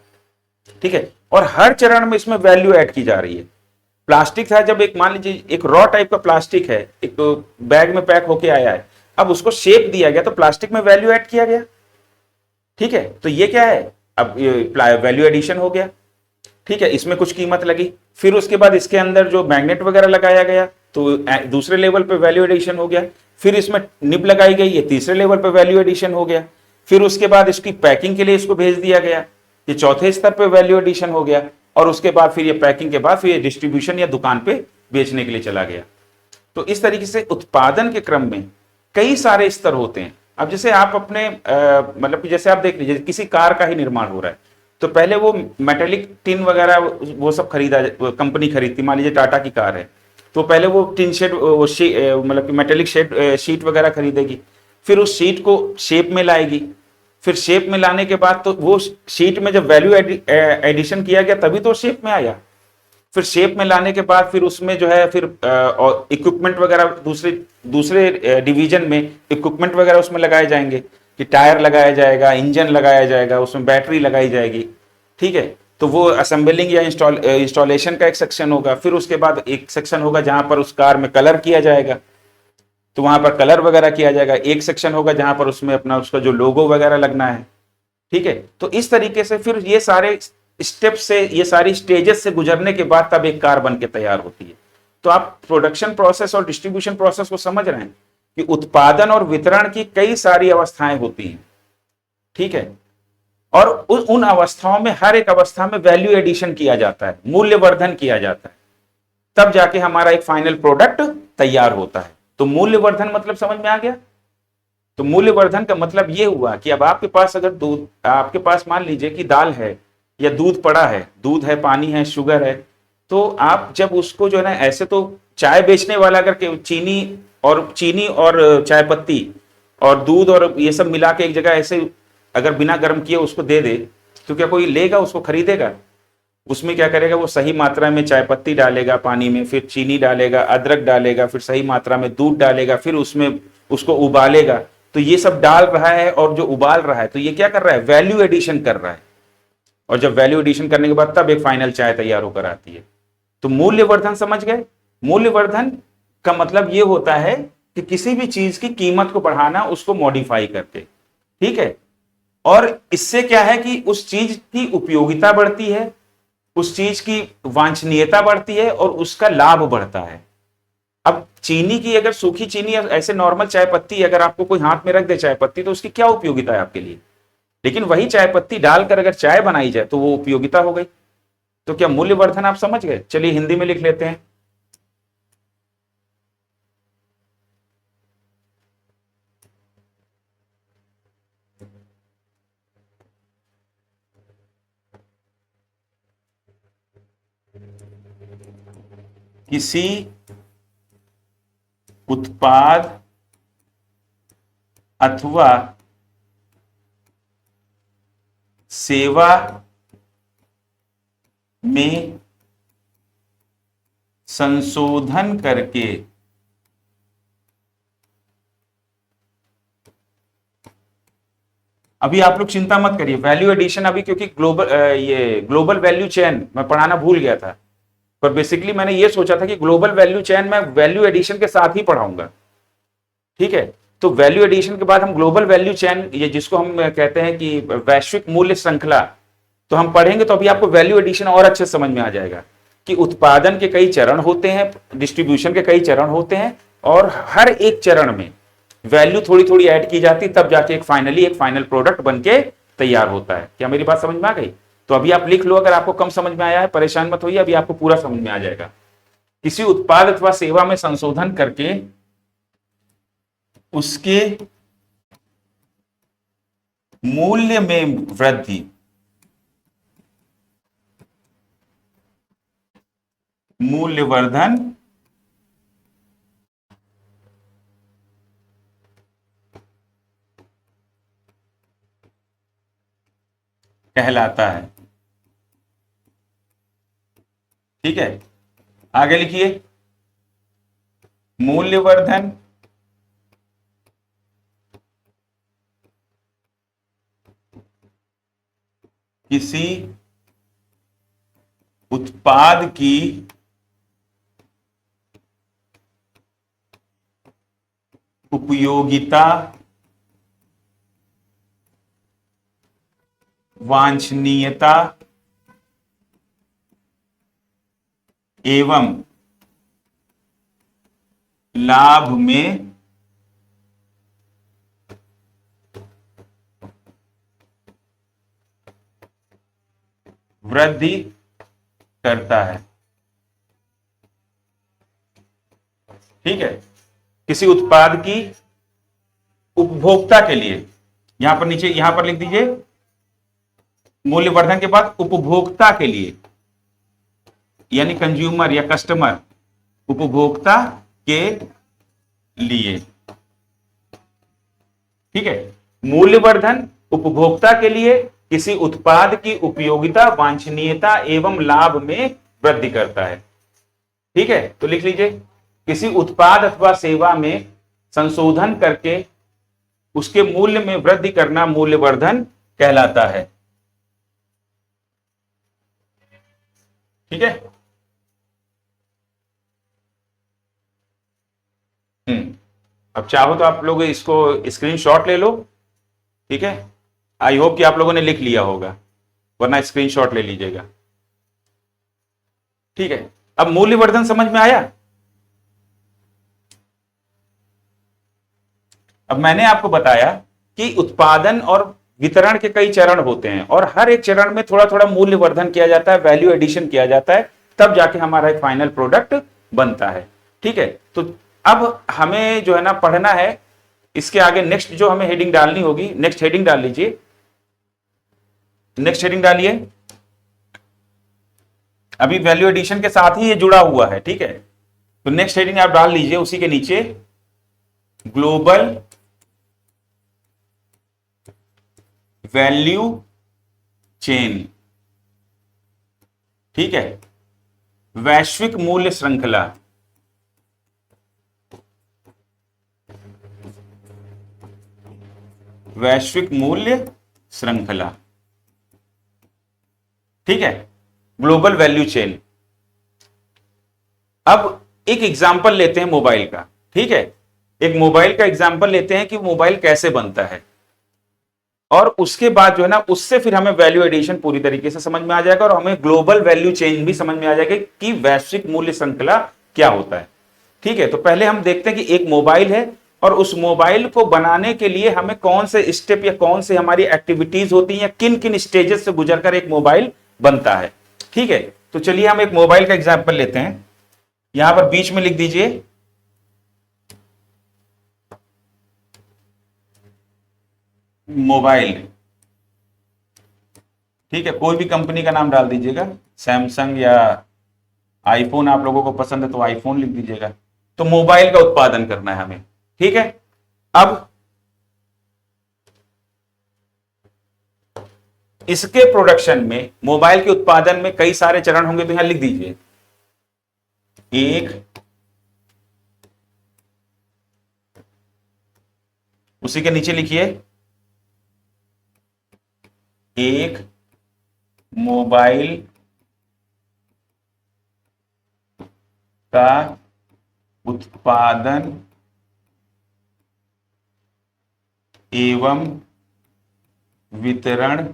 ठीक है, और हर चरण में इसमें वैल्यू ऐड की जा रही है। प्लास्टिक था, जब एक मान लीजिए एक रॉ टाइप का प्लास्टिक है, एक तो बैग में पैक होके आया है, अब उसको शेप दिया गया तो प्लास्टिक में वैल्यू ऐड किया गया, ठीक है, तो ये क्या है, अब वैल्यू एडिशन हो गया, ठीक है, इसमें कुछ कीमत लगी, फिर उसके बाद इसके अंदर जो मैग्नेट वगैरह लगाया गया तो दूसरे लेवल पे वैल्यू एडिशन हो गया, फिर इसमें निब लगाई गई, ये तीसरे लेवल पे वैल्यू एडिशन हो गया, फिर उसके बाद इसकी पैकिंग के लिए इसको भेज दिया गया, ये चौथे स्तर पे वैल्यू एडिशन हो गया, और उसके बाद फिर ये पैकिंग के बाद फिर ये डिस्ट्रीब्यूशन या दुकान पे बेचने के लिए चला गया। तो इस तरीके से उत्पादन के क्रम में कई सारे स्तर होते हैं। अब जैसे आप अपने मतलब कि जैसे आप देख लीजिए किसी कार का ही निर्माण हो रहा है, तो पहले वो मेटेलिक टिन वगैरह वो सब खरीदा, कंपनी खरीदती, मान लीजिए टाटा की कार है, तो पहले वो टिन शेड मतलब कि मेटेलिक शीट वगैरह खरीदेगी, फिर उस शीट को शेप में लाएगी, फिर शेप में लाने के बाद तो वो शीट में जब वैल्यू एडिशन किया गया तभी तो शेप में आया, फिर शेप में लाने के बाद फिर उसमें जो है फिर इक्विपमेंट वगैरह दूसरे दूसरे डिवीजन में इक्विपमेंट वगैरह उसमें लगाए जाएंगे, कि टायर लगाया जाएगा, इंजन लगाया जाएगा, उसमें बैटरी लगाई जाएगी, ठीक है, तो वो असेंबलिंग या इंस्टॉलेशन का एक सेक्शन होगा, फिर उसके बाद एक सेक्शन होगा जहां पर उस कार में कलर किया जाएगा, तो वहां पर कलर वगैरह किया जाएगा, एक सेक्शन होगा जहां पर उसमें अपना उसका जो लोगो वगैरह लगना है, ठीक है, तो इस तरीके से फिर ये सारे स्टेप से, ये सारी स्टेजेस से गुजरने के बाद तब एक कार बन के तैयार होती है। तो आप प्रोडक्शन प्रोसेस और डिस्ट्रीब्यूशन प्रोसेस को समझ रहे हैं कि उत्पादन और वितरण की कई सारी अवस्थाएं होती हैं, ठीक है, और उन अवस्थाओं में हर एक अवस्था में वैल्यू एडिशन किया जाता है, मूल्यवर्धन किया जाता है, तब जाके हमारा एक फाइनल प्रोडक्ट तैयार होता है। तो मूल्यवर्धन मतलब समझ में आ गया। तो मूल्यवर्धन का मतलब यह हुआ कि अब आपके पास अगर दूध, आपके पास मान लीजिए कि दाल है या दूध पड़ा है, दूध है, पानी है, शुगर है, तो आप जब उसको जो है ना, ऐसे तो चाय बेचने वाला अगर चीनी और चाय पत्ती और दूध और ये सब मिला के एक जगह ऐसे अगर बिना गर्म किए उसको दे दे, तो क्या कोई लेगा, उसको खरीदेगा? उसमें क्या करेगा, वो सही मात्रा में चाय पत्ती डालेगा पानी में, फिर चीनी डालेगा, अदरक डालेगा, फिर सही मात्रा में दूध डालेगा, फिर उसमें उसको उबालेगा। तो ये सब डाल रहा है और जो उबाल रहा है, तो ये क्या कर रहा है, वैल्यू एडिशन कर रहा है, और जब वैल्यू एडिशन करने के बाद तब एक फाइनल चाय तैयार होकर आती है। तो मूल्यवर्धन समझ गए। मूल्यवर्धन का मतलब ये होता है कि किसी भी चीज की कीमत को बढ़ाना, उसको मॉडिफाई करके, ठीक है, और इससे क्या है कि उस चीज की उपयोगिता बढ़ती है, उस चीज की वांछनीयता बढ़ती है और उसका लाभ बढ़ता है। अब चीनी की, अगर सूखी चीनी ऐसे नॉर्मल चाय पत्ती अगर आपको कोई हाथ में रख दे चाय पत्ती, तो उसकी क्या उपयोगिता है आपके लिए, लेकिन वही चाय पत्ती डालकर अगर चाय बनाई जाए तो वो उपयोगिता हो गई। तो क्या मूल्यवर्धन आप समझ गए? चलिए हिंदी में लिख लेते हैं। किसी उत्पाद अथवा सेवा में संशोधन करके अभी आप लोग चिंता मत करिए, वैल्यू एडिशन अभी क्योंकि ये ग्लोबल वैल्यू चेन मैं पढ़ाना भूल गया था, पर बेसिकली मैंने ये सोचा था कि ग्लोबल वैल्यू चेन मैं वैल्यू एडिशन के साथ ही पढ़ाऊंगा, ठीक है। तो वैल्यू एडिशन के बाद हम ग्लोबल वैल्यू चेन, ये जिसको हम कहते हैं कि वैश्विक मूल्य श्रृंखला, तो हम पढ़ेंगे तो अभी आपको वैल्यू एडिशन और अच्छे समझ में आ जाएगा कि उत्पादन के कई चरण होते हैं, डिस्ट्रीब्यूशन के कई चरण होते हैं, और हर एक चरण में वैल्यू थोड़ी थोड़ी ऐड की जाती, तब जाके एक फाइनल प्रोडक्ट बन के तैयार होता है। क्या मेरी बात समझ में आ गई? तो अभी आप लिख लो, अगर आपको कम समझ में आया है परेशान मत होइए, अभी आपको पूरा समझ में आ जाएगा। किसी उत्पाद अथवा सेवा में संशोधन करके उसके मूल्य में वृद्धि, मूल्यवर्धन कहलाता है, ठीक है। आगे लिखिए, मूल्यवर्धन किसी उत्पाद की उपयोगिता, वांछनीयता एवं लाभ में वृद्धि करता है। ठीक है, किसी उत्पाद की उपभोक्ता के लिए, यहां पर नीचे यहां पर लिख दीजिए मूल्यवर्धन के बाद उपभोक्ता के लिए, यानी कंज्यूमर या कस्टमर, उपभोक्ता के लिए। ठीक है, मूल्यवर्धन उपभोक्ता के लिए किसी उत्पाद की उपयोगिता, वांछनीयता एवं लाभ में वृद्धि करता है। ठीक है, तो लिख लीजिए किसी उत्पाद अथवा सेवा में संशोधन करके उसके मूल्य में वृद्धि करना मूल्यवर्धन कहलाता है। ठीक है, अब चाहो तो आप लोग इसको स्क्रीनशॉट ले लो। ठीक है, आई होप कि आप लोगों ने लिख लिया होगा, वरना स्क्रीनशॉट ले लीजिएगा। ठीक है, अब मूल्यवर्धन समझ में आया। अब मैंने आपको बताया कि उत्पादन और वितरण के कई चरण होते हैं और हर एक चरण में थोड़ा थोड़ा मूल्यवर्धन किया जाता है, वैल्यू एडिशन किया जाता है, तब जाके हमारा एक फाइनल प्रोडक्ट बनता है। ठीक है, तो अब हमें जो है ना पढ़ना है, इसके आगे नेक्स्ट जो हमें हेडिंग डालनी होगी, नेक्स्ट हेडिंग डाल लीजिए, नेक्स्ट हेडिंग डालिए। अभी वैल्यू एडिशन के साथ ही ये जुड़ा हुआ है। ठीक है, तो नेक्स्ट हेडिंग आप डाल लीजिए, उसी के नीचे ग्लोबल वैल्यू चेन। ठीक है, वैश्विक मूल्य श्रृंखला। वैश्विक मूल्य श्रृंखला। ठीक है, ग्लोबल वैल्यू चेन। अब एक एग्जांपल लेते हैं मोबाइल का। ठीक है, एक मोबाइल का एग्जांपल लेते हैं कि मोबाइल कैसे बनता है, और उसके बाद जो है ना उससे फिर हमें वैल्यू एडिशन पूरी तरीके से समझ में आ जाएगा और हमें ग्लोबल वैल्यू चेन भी समझ में आ जाएगा कि वैश्विक मूल्य श्रृंखला क्या होता है। ठीक है, तो पहले हम देखते हैं कि एक मोबाइल है और उस मोबाइल को बनाने के लिए हमें कौन से स्टेप या कौन से हमारी एक्टिविटीज होती हैं या किन किन स्टेजेस से गुजरकर एक मोबाइल बनता है। ठीक है, तो चलिए हम एक मोबाइल का एग्जांपल लेते हैं। यहां पर बीच में लिख दीजिए मोबाइल। ठीक है, कोई भी कंपनी का नाम डाल दीजिएगा, सैमसंग या आईफोन आप लोगों को पसंद है तो आईफोन लिख दीजिएगा। तो मोबाइल का उत्पादन करना है हमें। ठीक है, अब इसके प्रोडक्शन में, मोबाइल के उत्पादन में कई सारे चरण होंगे, तो यहां लिख दीजिए एक, उसी के नीचे लिखिए एक मोबाइल का उत्पादन एवं वितरण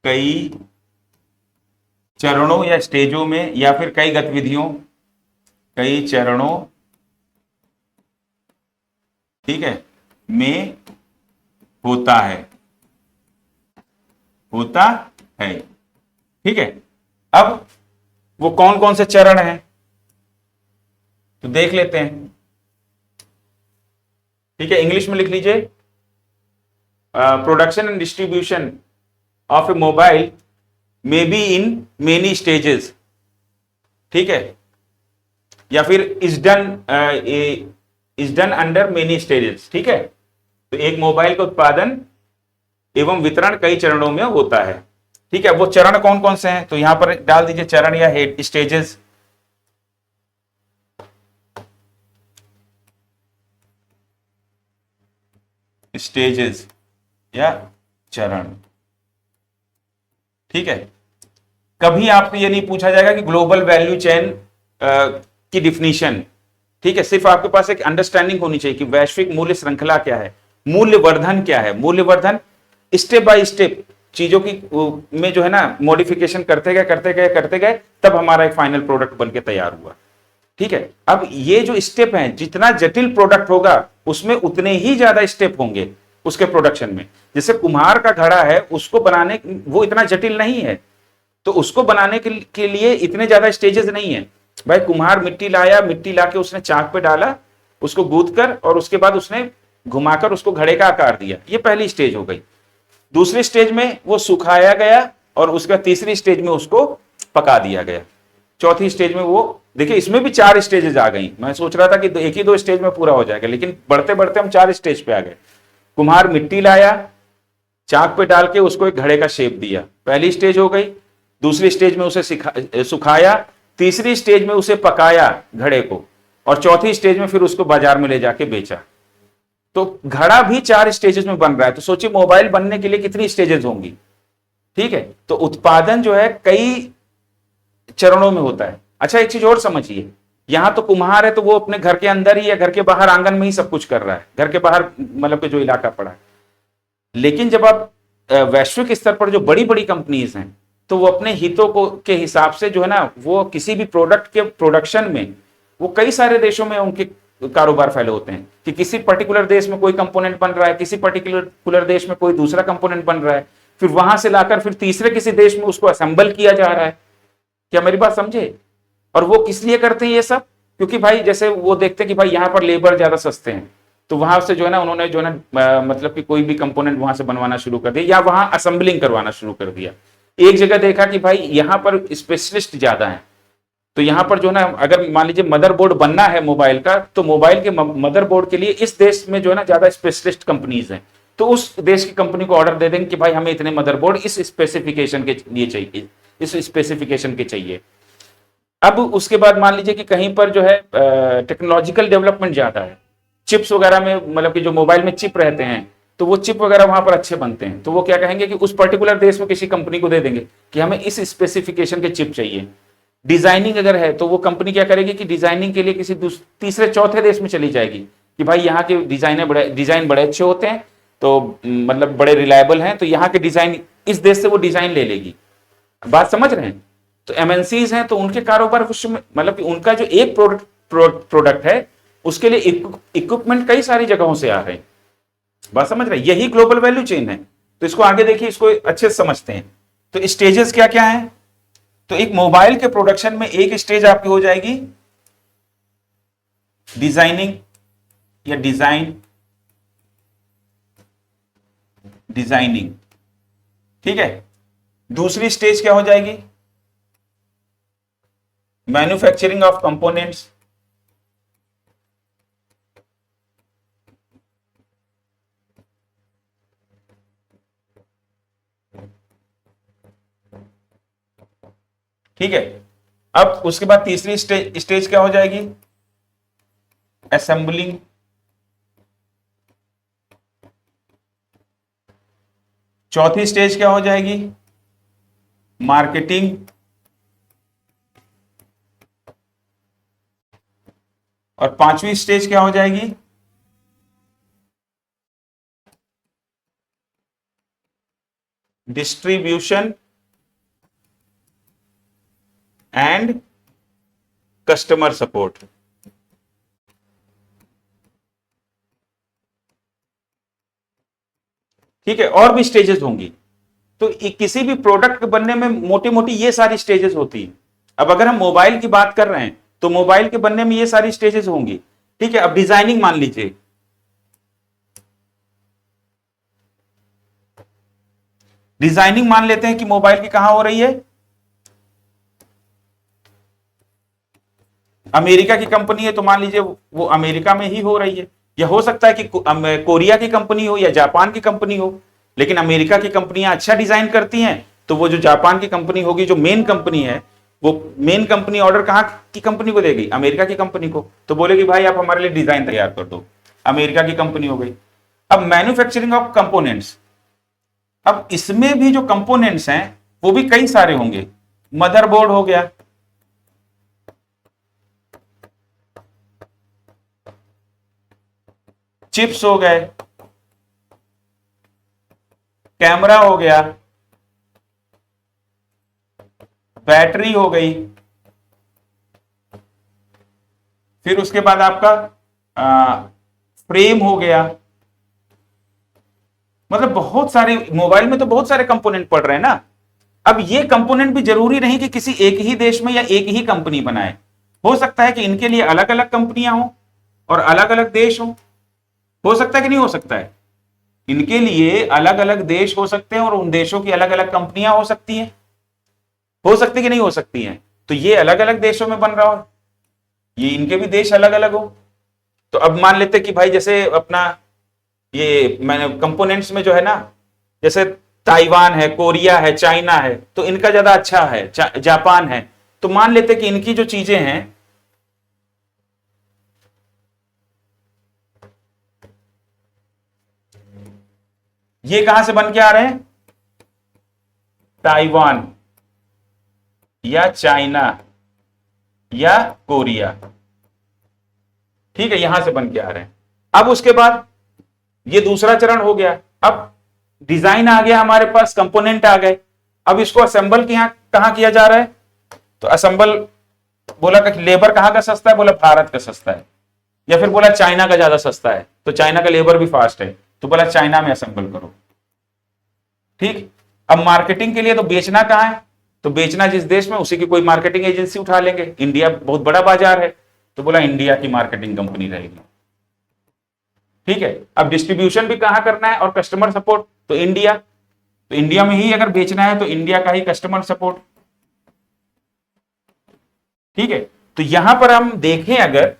कई चरणों या स्टेजों में या फिर कई गतिविधियों, कई चरणों, ठीक है, में होता है, होता है। ठीक है, अब वो कौन कौन से चरण हैं तो देख लेते हैं। ठीक है, इंग्लिश में लिख लीजिए production and distribution of A mobile may be in many stages. ठीक है, या फिर is done under many stages. ठीक है, तो एक मोबाइल का उत्पादन एवं वितरण कई चरणों में होता है। ठीक है, वो चरण कौन कौन से हैं तो यहां पर डाल दीजिए चरण या स्टेजेस। स्टेजेस या चरण। ठीक है, कभी आपसे ये नहीं पूछा जाएगा कि ग्लोबल वैल्यू चेन की डिफिनीशन। ठीक है, सिर्फ आपके पास एक अंडरस्टैंडिंग होनी चाहिए कि वैश्विक मूल्य श्रृंखला क्या है, मूल्यवर्धन क्या है। मूल्यवर्धन स्टेप बाय स्टेप चीजों की में जो है ना मॉडिफिकेशन करते गए तब हमारा एक फाइनल प्रोडक्ट बनके तैयार हुआ। ठीक है, अब ये जो स्टेप हैं, जितना जटिल प्रोडक्ट होगा उसमें उतने ही ज्यादा स्टेप होंगे उसके प्रोडक्शन में। जैसे कुम्हार का घड़ा है, उसको बनाने वो इतना जटिल नहीं है, तो उसको बनाने के लिए इतने ज्यादा स्टेजेस नहीं है। भाई कुम्हार मिट्टी लाया, मिट्टी लाके उसने चाक पे डाला, उसको गूंथ कर, और उसके बाद उसने घुमाकर उसको घड़े का आकार दिया। ये पहली स्टेज हो गई। दूसरी स्टेज में वो सुखाया गया, और उसके बाद तीसरी स्टेज में उसको पका दिया गया। चौथी स्टेज में वो देखिए, इसमें भी 4 स्टेजेस आ गई। मैं सोच रहा था कि एक ही 2 स्टेज में पूरा हो जाएगा, लेकिन बढ़ते बढ़ते हम 4 स्टेज पे आ गए। कुम्हार मिट्टी लाया, चाक पे डाल के उसको एक घड़े का शेप दिया, पहली स्टेज हो गई। दूसरी स्टेज में उसे सुखाया, तीसरी स्टेज में उसे पकाया घड़े को, और चौथी स्टेज में फिर उसको बाजार में ले जाके बेचा। तो घड़ा भी 4 स्टेजेस में बन रहा है। तो सोचिए मोबाइल बनने के लिए कितनी स्टेजेस होंगी। ठीक है, तो उत्पादन जो है कई चरणों में होता है। अच्छा, एक चीज और समझिए, यहां तो कुम्हार है तो वो अपने घर के अंदर ही या घर के बाहर आंगन में ही सब कुछ कर रहा है, घर के बाहर मतलब कि जो इलाका पड़ा है। लेकिन जब आप वैश्विक स्तर पर जो बड़ी बड़ी कंपनीज हैं, तो वो अपने हितों को के हिसाब से जो है ना, वो किसी भी प्रोडक्ट के प्रोडक्शन में वो कई सारे देशों में उनके कारोबार फैले होते हैं कि किसी पर्टिकुलर देश में कोई कंपोनेंट बन रहा है, किसी पर्टिकुलर देश में कोई दूसरा कंपोनेंट बन रहा है, फिर वहां से लाकर फिर तीसरे किसी देश में उसको असेंबल किया जा रहा है। क्या मेरी बात समझे? और वो किस लिए करते हैं ये सब? क्योंकि भाई जैसे वो देखते हैं कि भाई यहाँ पर लेबर ज्यादा सस्ते हैं, तो वहां से जो है ना उन्होंने जो है ना मतलब कि कोई भी कंपोनेंट वहां से बनवाना शुरू कर दिया, या वहां असेंबलिंग करवाना शुरू कर दिया। एक जगह देखा कि भाई यहाँ पर स्पेशलिस्ट ज्यादा है, तो यहाँ पर जो है ना, अगर मान लीजिए मदरबोर्ड बनना है मोबाइल का, तो मोबाइल के मदरबोर्ड के लिए इस देश में जो है ना ज्यादा स्पेशलिस्ट कंपनीज हैं, तो उस देश की कंपनी को ऑर्डर दे देंगे कि भाई हमें इतने मदरबोर्ड इस स्पेसिफिकेशन के लिए चाहिए, इस स्पेसिफिकेशन के चाहिए। अब उसके बाद मान लीजिए कि कहीं पर जो है टेक्नोलॉजिकल डेवलपमेंट ज्यादा है, चिप्स वगैरह में, मतलब कि जो मोबाइल में चिप रहते हैं, तो वो चिप वगैरह वहां पर अच्छे बनते हैं, तो वो क्या कहेंगे कि उस पर्टिकुलर देश में किसी कंपनी को दे देंगे कि हमें इस स्पेसिफिकेशन के चिप चाहिए। डिजाइनिंग अगर है तो वो कंपनी क्या करेगी कि डिजाइनिंग के लिए किसी तीसरे चौथे देश में चली जाएगी कि भाई यहाँ के डिजाइन बड़े अच्छे होते हैं, तो मतलब बड़े रिलायबल हैं, तो यहाँ के डिजाइन, इस देश से वो डिजाइन ले लेगी। बात समझ रहे हैं? तो एमएनसीज हैं, तो उनके कारोबार मतलब कि उनका जो एक प्रोडक्ट है उसके लिए इक्विपमेंट कई सारी जगहों से आ रहे हैं। बात समझ रहे हैं? यही ग्लोबल वैल्यू चेन है। तो इसको आगे देखिए, इसको अच्छे से समझते हैं। तो स्टेजेस क्या क्या है? तो एक मोबाइल के प्रोडक्शन में एक स्टेज आपकी हो जाएगी डिजाइनिंग या डिजाइनिंग। ठीक है, दूसरी स्टेज क्या हो जाएगी? Manufacturing of components. ठीक है, अब उसके बाद तीसरी स्टेज क्या हो जाएगी? असेंबलिंग। चौथी स्टेज क्या हो जाएगी? मार्केटिंग। और पांचवी स्टेज क्या हो जाएगी? Distribution and customer support. ठीक है, और भी स्टेजेस होंगी। तो किसी भी प्रोडक्ट बनने में मोटी मोटी ये सारी स्टेजेस होती है। अब अगर हम मोबाइल की बात कर रहे हैं तो मोबाइल के बनने में ये सारी स्टेजेस होंगी। ठीक है, अब डिजाइनिंग मान लीजिए, डिजाइनिंग मान लेते हैं कि मोबाइल की कहां हो रही है? अमेरिका की कंपनी है, तो मान लीजिए वो अमेरिका में ही हो रही है, या हो सकता है कि कोरिया की कंपनी हो या जापान की कंपनी हो। लेकिन अमेरिका की कंपनियां अच्छा डिजाइन करती हैं, तो वो जो जापान की कंपनी होगी, जो मेन कंपनी है, वो मेन कंपनी ऑर्डर कहां की कंपनी को देगी? अमेरिका की कंपनी को। तो बोलेगी भाई आप हमारे लिए डिजाइन तैयार कर दो, अमेरिका की कंपनी हो गई। अब मैन्युफैक्चरिंग ऑफ कंपोनेंट्स, अब इसमें भी जो कंपोनेंट्स हैं वो भी कई सारे होंगे। मदरबोर्ड हो गया, चिप्स हो गए, कैमरा हो गया, बैटरी हो गई, फिर उसके बाद आपका फ्रेम हो गया। मतलब बहुत सारे, मोबाइल में तो बहुत सारे कंपोनेंट पड़ रहे हैं ना। अब ये कंपोनेंट भी जरूरी नहीं कि किसी एक ही देश में या एक ही कंपनी बनाए, हो सकता है कि इनके लिए अलग अलग कंपनियां हो और अलग अलग देश हो सकता है कि नहीं हो सकता है? इनके लिए अलग अलग देश हो सकते हैं और उन देशों की अलग अलग कंपनियां हो सकती हैं, हो सकती कि नहीं हो सकती हैं? तो ये अलग अलग देशों में बन रहा हो, ये इनके भी देश अलग अलग हो। तो अब मान लेते कि भाई जैसे अपना ये मैंने कंपोनेंट्स में जो है ना, जैसे ताइवान है, कोरिया है, चाइना है, तो इनका ज्यादा अच्छा है, जापान है। तो मान लेते कि इनकी जो चीजें हैं, ये कहां से बन के आ रहे हैं? ताइवान या चाइना या कोरिया, ठीक है, यहां से बन के आ रहे हैं। अब उसके बाद ये दूसरा चरण हो गया। अब डिजाइन आ गया हमारे पास, कंपोनेंट आ गए। अब इसको असेंबल कहां किया जा रहा है? तो असेंबल बोला कि लेबर कहां का सस्ता है? बोला भारत का सस्ता है। या फिर बोला चाइना का ज्यादा सस्ता है, तो चाइना का लेबर भी फास्ट है, तो बोला चाइना में असेंबल करो। ठीक। अब मार्केटिंग के लिए तो बेचना कहां है? तो बेचना जिस देश में, उसी की कोई मार्केटिंग एजेंसी उठा लेंगे। इंडिया बहुत बड़ा बाजार है, तो बोला इंडिया की मार्केटिंग कंपनी रहेगी। ठीक है। अब डिस्ट्रीब्यूशन भी कहां करना है और कस्टमर सपोर्ट? तो इंडिया, तो इंडिया में ही अगर बेचना है तो इंडिया का ही कस्टमर सपोर्ट। ठीक है। तो यहां पर हम देखें अगर,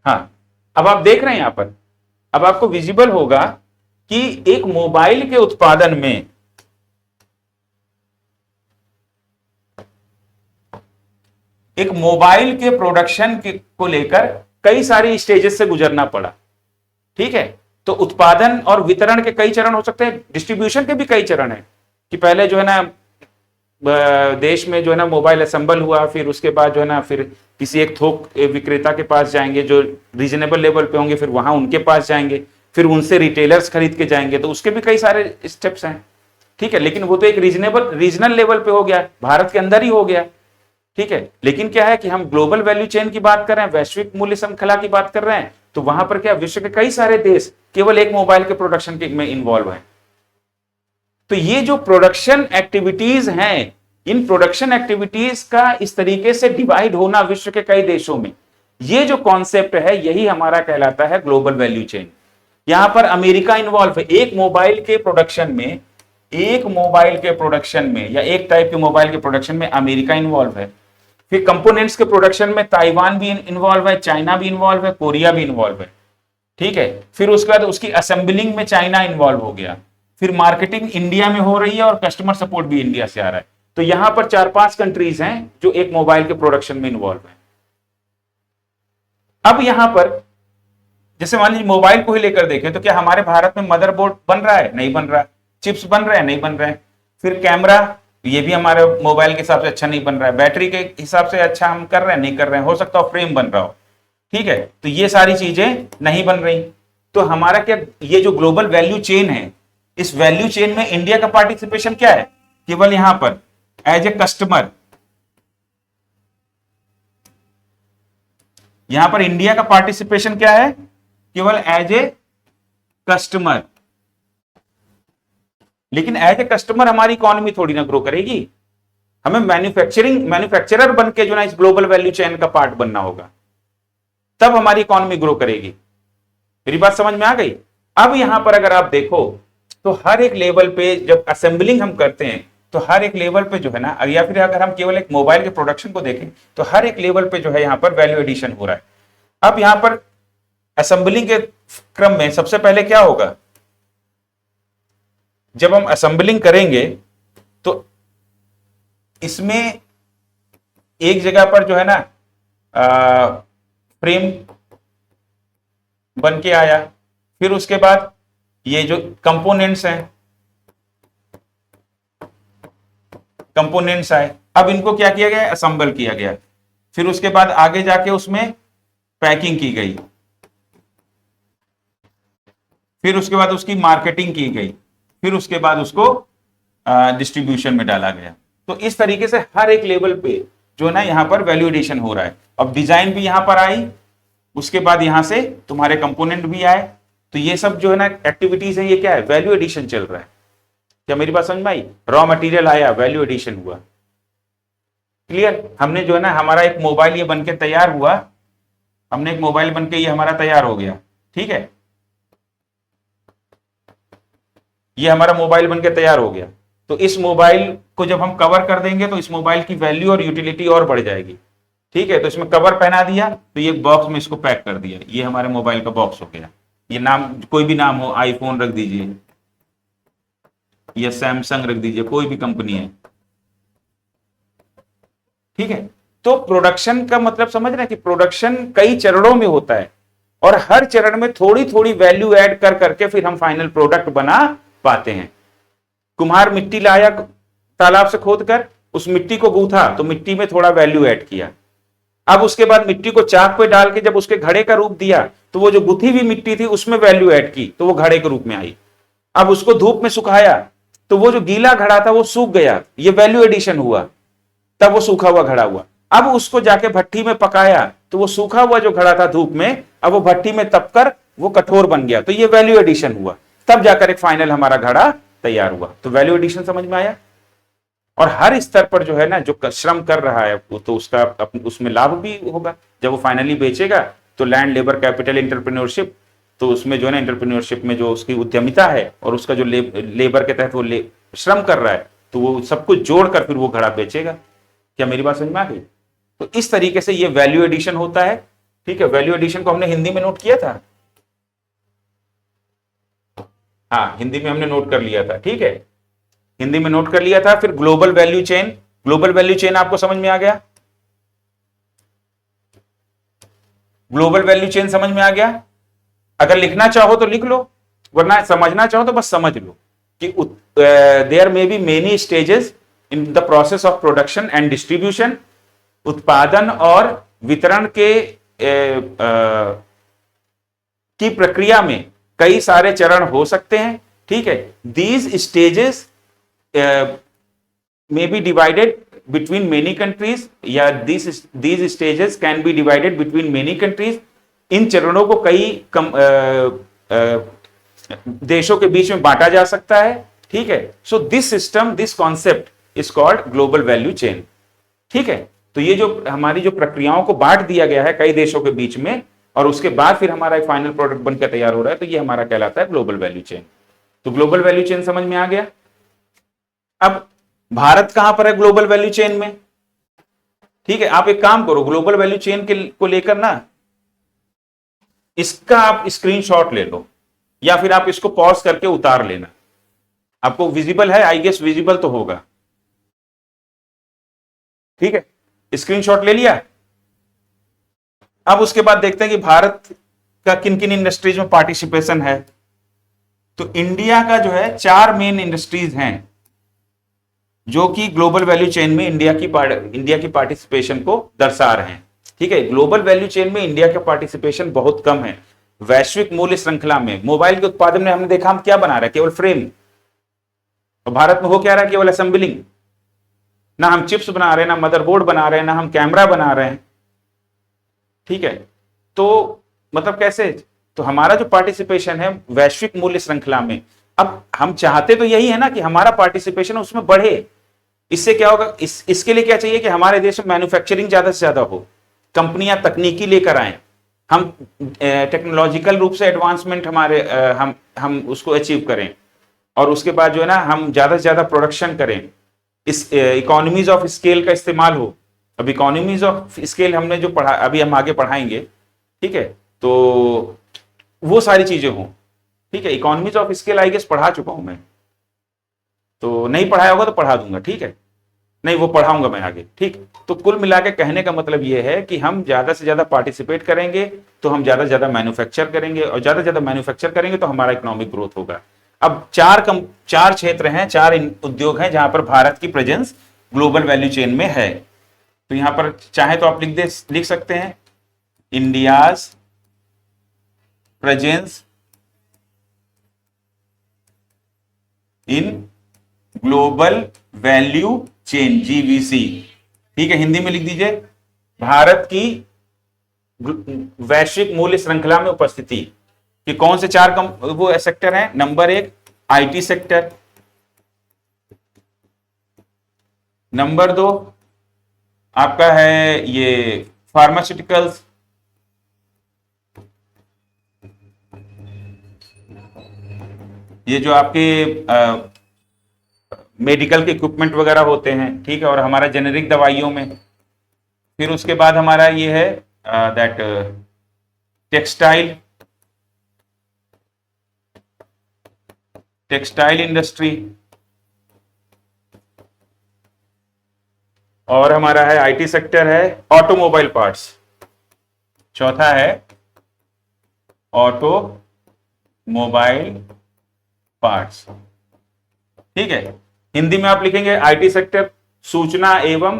हाँ, अब आप देख रहे हैं यहां पर, अब आपको विजिबल होगा कि एक मोबाइल के उत्पादन में एक मोबाइल के प्रोडक्शन को लेकर कई सारी स्टेजेस से गुजरना पड़ा। ठीक है। तो उत्पादन और वितरण के कई चरण हो सकते हैं, डिस्ट्रीब्यूशन के भी कई चरण है कि पहले जो है ना देश में जो है ना मोबाइल असेंबल हुआ, फिर उसके बाद जो है ना फिर किसी एक थोक विक्रेता के पास जाएंगे जो रीजनेबल लेवल पे होंगे, फिर वहां उनके पास जाएंगे, फिर उनसे रिटेलर्स खरीद के जाएंगे, तो उसके भी कई सारे स्टेप्स हैं। ठीक है। लेकिन वो तो एक रीजनल लेवल पे हो गया, भारत के अंदर ही हो गया। ठीक है। लेकिन क्या है कि हम ग्लोबल वैल्यू चेन की बात कर रहे हैं, वैश्विक मूल्य श्रृंखला की बात कर रहे हैं, तो वहां पर क्या विश्व के कई सारे देश केवल एक मोबाइल के प्रोडक्शन में इन्वॉल्व है। तो ये जो प्रोडक्शन एक्टिविटीज हैं, इन प्रोडक्शन एक्टिविटीज का इस तरीके से डिवाइड होना विश्व के कई देशों में, ये जो कॉन्सेप्ट है यही हमारा कहलाता है ग्लोबल वैल्यू चेन। यहां पर अमेरिका इन्वॉल्व है एक मोबाइल के प्रोडक्शन में, एक मोबाइल के प्रोडक्शन में या एक टाइप के मोबाइल के प्रोडक्शन में अमेरिका इन्वॉल्व है। फिर कंपोनेंट्स के प्रोडक्शन में ताइवान भी इन्वॉल्व है, चाइना भी इन्वॉल्व है, कोरिया भी इन्वॉल्व है। ठीक है। फिर उसके बाद उसकी असेंबलिंग में चाइना इन्वॉल्व हो गया, फिर मार्केटिंग इंडिया में हो रही है और कस्टमर सपोर्ट भी इंडिया से आ रहा है। तो यहां पर 4-5 कंट्रीज हैं जो एक मोबाइल के प्रोडक्शन में इन्वॉल्व है। अब यहां पर जैसे मान लीजिए मोबाइल को ही लेकर देखें, तो क्या हमारे भारत में मदरबोर्ड बन रहा है? नहीं बन रहा। चिप्स बन रहे हैं? नहीं बन रहे हैं। फिर कैमरा, ये भी हमारे मोबाइल के हिसाब से अच्छा नहीं बन रहा है। बैटरी के हिसाब से अच्छा हम कर रहे हैं? नहीं कर रहे हैं। हो सकता है फ्रेम बन रहा हो। ठीक है। तो ये सारी चीजें नहीं बन रही। तो हमारा क्या, ये जो ग्लोबल वैल्यू चेन है, इस वैल्यू चेन में इंडिया का पार्टिसिपेशन क्या है? केवल यहां पर एज ए कस्टमर, यहां पर इंडिया का पार्टिसिपेशन क्या है? केवल एज ए कस्टमर। लेकिन एज ए कस्टमर हमारी इकोनॉमी थोड़ी ना ग्रो करेगी। हमें मैन्युफैक्चरर बन के जो ना इस ग्लोबल वैल्यू चेन का पार्ट बनना होगा, तब हमारी इकोनॉमी ग्रो करेगी। मेरी बात समझ में आ गई? अब यहां पर अगर आप देखो तो हर एक लेवल पे जब असेंबलिंग हम करते हैं, तो हर एक लेवल पे जो है ना, या फिर अगर हम केवल एक मोबाइल के प्रोडक्शन को देखें, तो हर एक लेवल पे जो है यहां पर वैल्यू एडिशन हो रहा है। अब यहां पर असेंबलिंग के क्रम में सबसे पहले क्या होगा? जब हम असेंबलिंग करेंगे तो इसमें एक जगह पर जो है ना फ्रेम बन के आया, फिर उसके बाद ये जो कंपोनेंट्स हैं, कंपोनेंट्स आए, अब इनको क्या किया गया, असेंबल किया गया, फिर उसके बाद आगे जाके उसमें पैकिंग की गई, फिर उसके बाद उसकी मार्केटिंग की गई, फिर उसके बाद उसको डिस्ट्रीब्यूशन में डाला गया। तो इस तरीके से हर एक लेवल पे जो है ना यहाँ पर वैल्यू एडिशन हो रहा है। अब डिजाइन भी यहाँ पर आई, उसके बाद यहां से तुम्हारे कंपोनेंट भी आए, तो ये सब जो है ना एक्टिविटीज है, ये क्या है, वैल्यू एडिशन चल रहा है। क्या मेरी बात समझ में आई? रॉ मटेरियल आया, वैल्यू एडिशन हुआ। क्लियर? हमने जो है ना हमारा एक मोबाइल ये बनके तैयार हुआ, हमने एक मोबाइल बनके ये हमारा तैयार हो गया, ठीक है, ये हमारा मोबाइल बनके तैयार हो गया। तो इस मोबाइल को जब हम कवर कर देंगे तो इस मोबाइल की वैल्यू और यूटिलिटी और बढ़ जाएगी, ठीक है। तो इसमें कवर पहना दिया, तो ये बॉक्स में इसको पैक कर दिया, ये हमारे मोबाइल का बॉक्स हो गया। ये नाम कोई भी नाम हो, आईफोन रख दीजिए या सैमसंग रख दीजिए, कोई भी कंपनी है, ठीक है। तो प्रोडक्शन का मतलब समझ रहे हैं कि प्रोडक्शन कई चरणों में होता है और हर चरण में थोड़ी थोड़ी वैल्यू ऐड कर करके फिर हम फाइनल प्रोडक्ट बना पाते हैं। कुम्हार मिट्टी लाया तालाब से खोद कर, उस मिट्टी को गूंथा तो मिट्टी में थोड़ा वैल्यू ऐड किया, अब उसके बाद मिट्टी को चाक पे डाल के जब उसके घड़े का रूप दिया तो वो जो गुथी हुई मिट्टी थी उसमें वैल्यू ऐड की तो वो घड़े के रूप में आई। अब उसको धूप में सुखाया तो वो जो गीला घड़ा था वो सूख गया, ये वैल्यू एडिशन हुआ, तब वो सूखा हुआ घड़ा हुआ। अब उसको जाके भट्टी में पकाया तो वो सूखा हुआ जो घड़ा था धूप में, अब वो भट्टी में तपकर वो कठोर बन गया, तो ये वैल्यू एडिशन हुआ, तब जाकर एक फाइनल हमारा घड़ा तैयार हुआ। तो वैल्यू एडिशन समझ में आया। और हर स्तर पर जो है ना जो श्रम कर रहा है वो तो उसका उसमें लाभ भी होगा, जब वो फाइनली बेचेगा तो लैंड लेबर कैपिटल एंटरप्रेन्योरशिप, तो उसमें जो है ना एंटरप्रेन्योरशिप में जो उसकी उद्यमिता है और उसका जो लेबर के तहत वो श्रम कर रहा है, तो वो सब कुछ जोड़कर फिर वो घड़ा बेचेगा। क्या मेरी बात समझ में आ गई? तो इस तरीके से ये वैल्यू एडिशन होता है, ठीक है। वैल्यू एडिशन को हमने हिंदी में नोट किया था, हाँ हिंदी में हमने नोट कर लिया था, ठीक है, हिंदी में नोट कर लिया था। फिर global value chain, global value chain आपको समझ में आ गया? ग्लोबल वैल्यू चेन समझ में आ गया? अगर लिखना चाहो तो लिख लो, वरना समझना चाहो तो बस समझ लो कि there may be many stages in the process of production and distribution. उत्पादन और वितरण के की प्रक्रिया में कई सारे चरण हो सकते हैं, ठीक है। These stages may be divided between many countries, या these stages can be divided between many countries। इन चरणों को कई देशों के बीच में बांटा जा सकता है, ठीक है। So this system, this concept is called global value chain, ठीक है। तो ये जो हमारी जो प्रक्रियाओं को बांट दिया गया है कई देशों के बीच में और उसके बाद फिर हमारा एक फाइनल प्रोडक्ट बनकर तैयार हो रहा है, तो ये हमारा कहलाता है ग्लोबल वैल्यू चेन। तो ग्लोबल वैल्यू चेन समझ में आ गया। अब भारत कहां पर है ग्लोबल वैल्यू चेन में, ठीक है। आप एक काम करो, ग्लोबल वैल्यू चेन को लेकर ना इसका आप स्क्रीनशॉट ले लो या फिर आप इसको पॉज करके उतार लेना। आपको विजिबल है, आई गेस विजिबल तो होगा, ठीक है। स्क्रीनशॉट ले लिया। अब उसके बाद देखते हैं कि भारत का किन किन इंडस्ट्रीज में पार्टिसिपेशन है। तो इंडिया का जो है 4 मेन इंडस्ट्रीज हैं जो कि ग्लोबल वैल्यू चेन में इंडिया की पार्टिसिपेशन को दर्शा रहे हैं, ठीक है। ग्लोबल वैल्यू चेन में इंडिया का पार्टिसिपेशन बहुत कम है। वैश्विक मूल्य श्रृंखला में मोबाइल के उत्पादन में हमने देखा हम क्या बना रहे हैं, केवल फ्रेम, और भारत में हो क्या रहा है, केवल असेंबलिंग। ना हम चिप्स बना रहे हैं, ना मदरबोर्ड बना रहे हैं, ना हम कैमरा बना रहे हैं, ठीक है। तो मतलब कैसे, तो हमारा जो पार्टिसिपेशन है वैश्विक मूल्य श्रृंखला में, अब हम चाहते तो यही है ना कि हमारा पार्टिसिपेशन उसमें बढ़े। इससे क्या होगा, इसके लिए क्या चाहिए कि हमारे देश में मैन्युफैक्चरिंग ज्यादा से ज्यादा हो, कंपनियां तकनीकी लेकर आए, हम टेक्नोलॉजिकल रूप से एडवांसमेंट हमारे हम उसको अचीव करें, और उसके बाद जो है ना हम ज्यादा से ज्यादा प्रोडक्शन करें, इस इकोनॉमीज ऑफ स्केल का इस्तेमाल हो। अब इकोनॉमीज ऑफ स्केल हमने जो पढ़ा, अभी हम आगे पढ़ाएंगे, ठीक है, तो वो सारी चीजें हों, ठीक है। Economies of scale I guess पढ़ा चुका हूं मैं, तो नहीं पढ़ाया होगा तो पढ़ा दूंगा, ठीक है, नहीं वो पढ़ाऊंगा मैं आगे, ठीक। तो कुल मिला के कहने का मतलब ये है कि हम ज्यादा से ज्यादा पार्टिसिपेट करेंगे तो हम ज्यादा से ज्यादा मैन्युफैक्चर करेंगे, और ज्यादा से ज्यादा मैन्युफैक्चर करेंगे तो हमारा इकोनॉमिक ग्रोथ होगा। अब चार क्षेत्र हैं, उद्योग हैं जहां पर भारत की प्रेजेंस ग्लोबल वैल्यू चेन में है। तो यहां पर चाहे तो आप लिख सकते हैं India's presence in global value chain, GVC, ठीक है, हिंदी में लिख दीजिए भारत की वैश्विक मूल्य श्रृंखला में उपस्थिति कि कौन से वो सेक्टर हैं। नंबर 1 आईटी सेक्टर, नंबर 2 आपका है ये फार्मास्यूटिकल्स, ये जो आपके मेडिकल के इक्विपमेंट वगैरह होते हैं, ठीक है, और हमारा जेनेरिक दवाइयों में। फिर उसके बाद हमारा ये है दैट टेक्सटाइल इंडस्ट्री, और हमारा है आईटी सेक्टर है ऑटोमोबाइल पार्ट्स, चौथा है ऑटोमोबाइल पार्ट्स, ठीक है। हिंदी में आप लिखेंगे आईटी सेक्टर सूचना एवं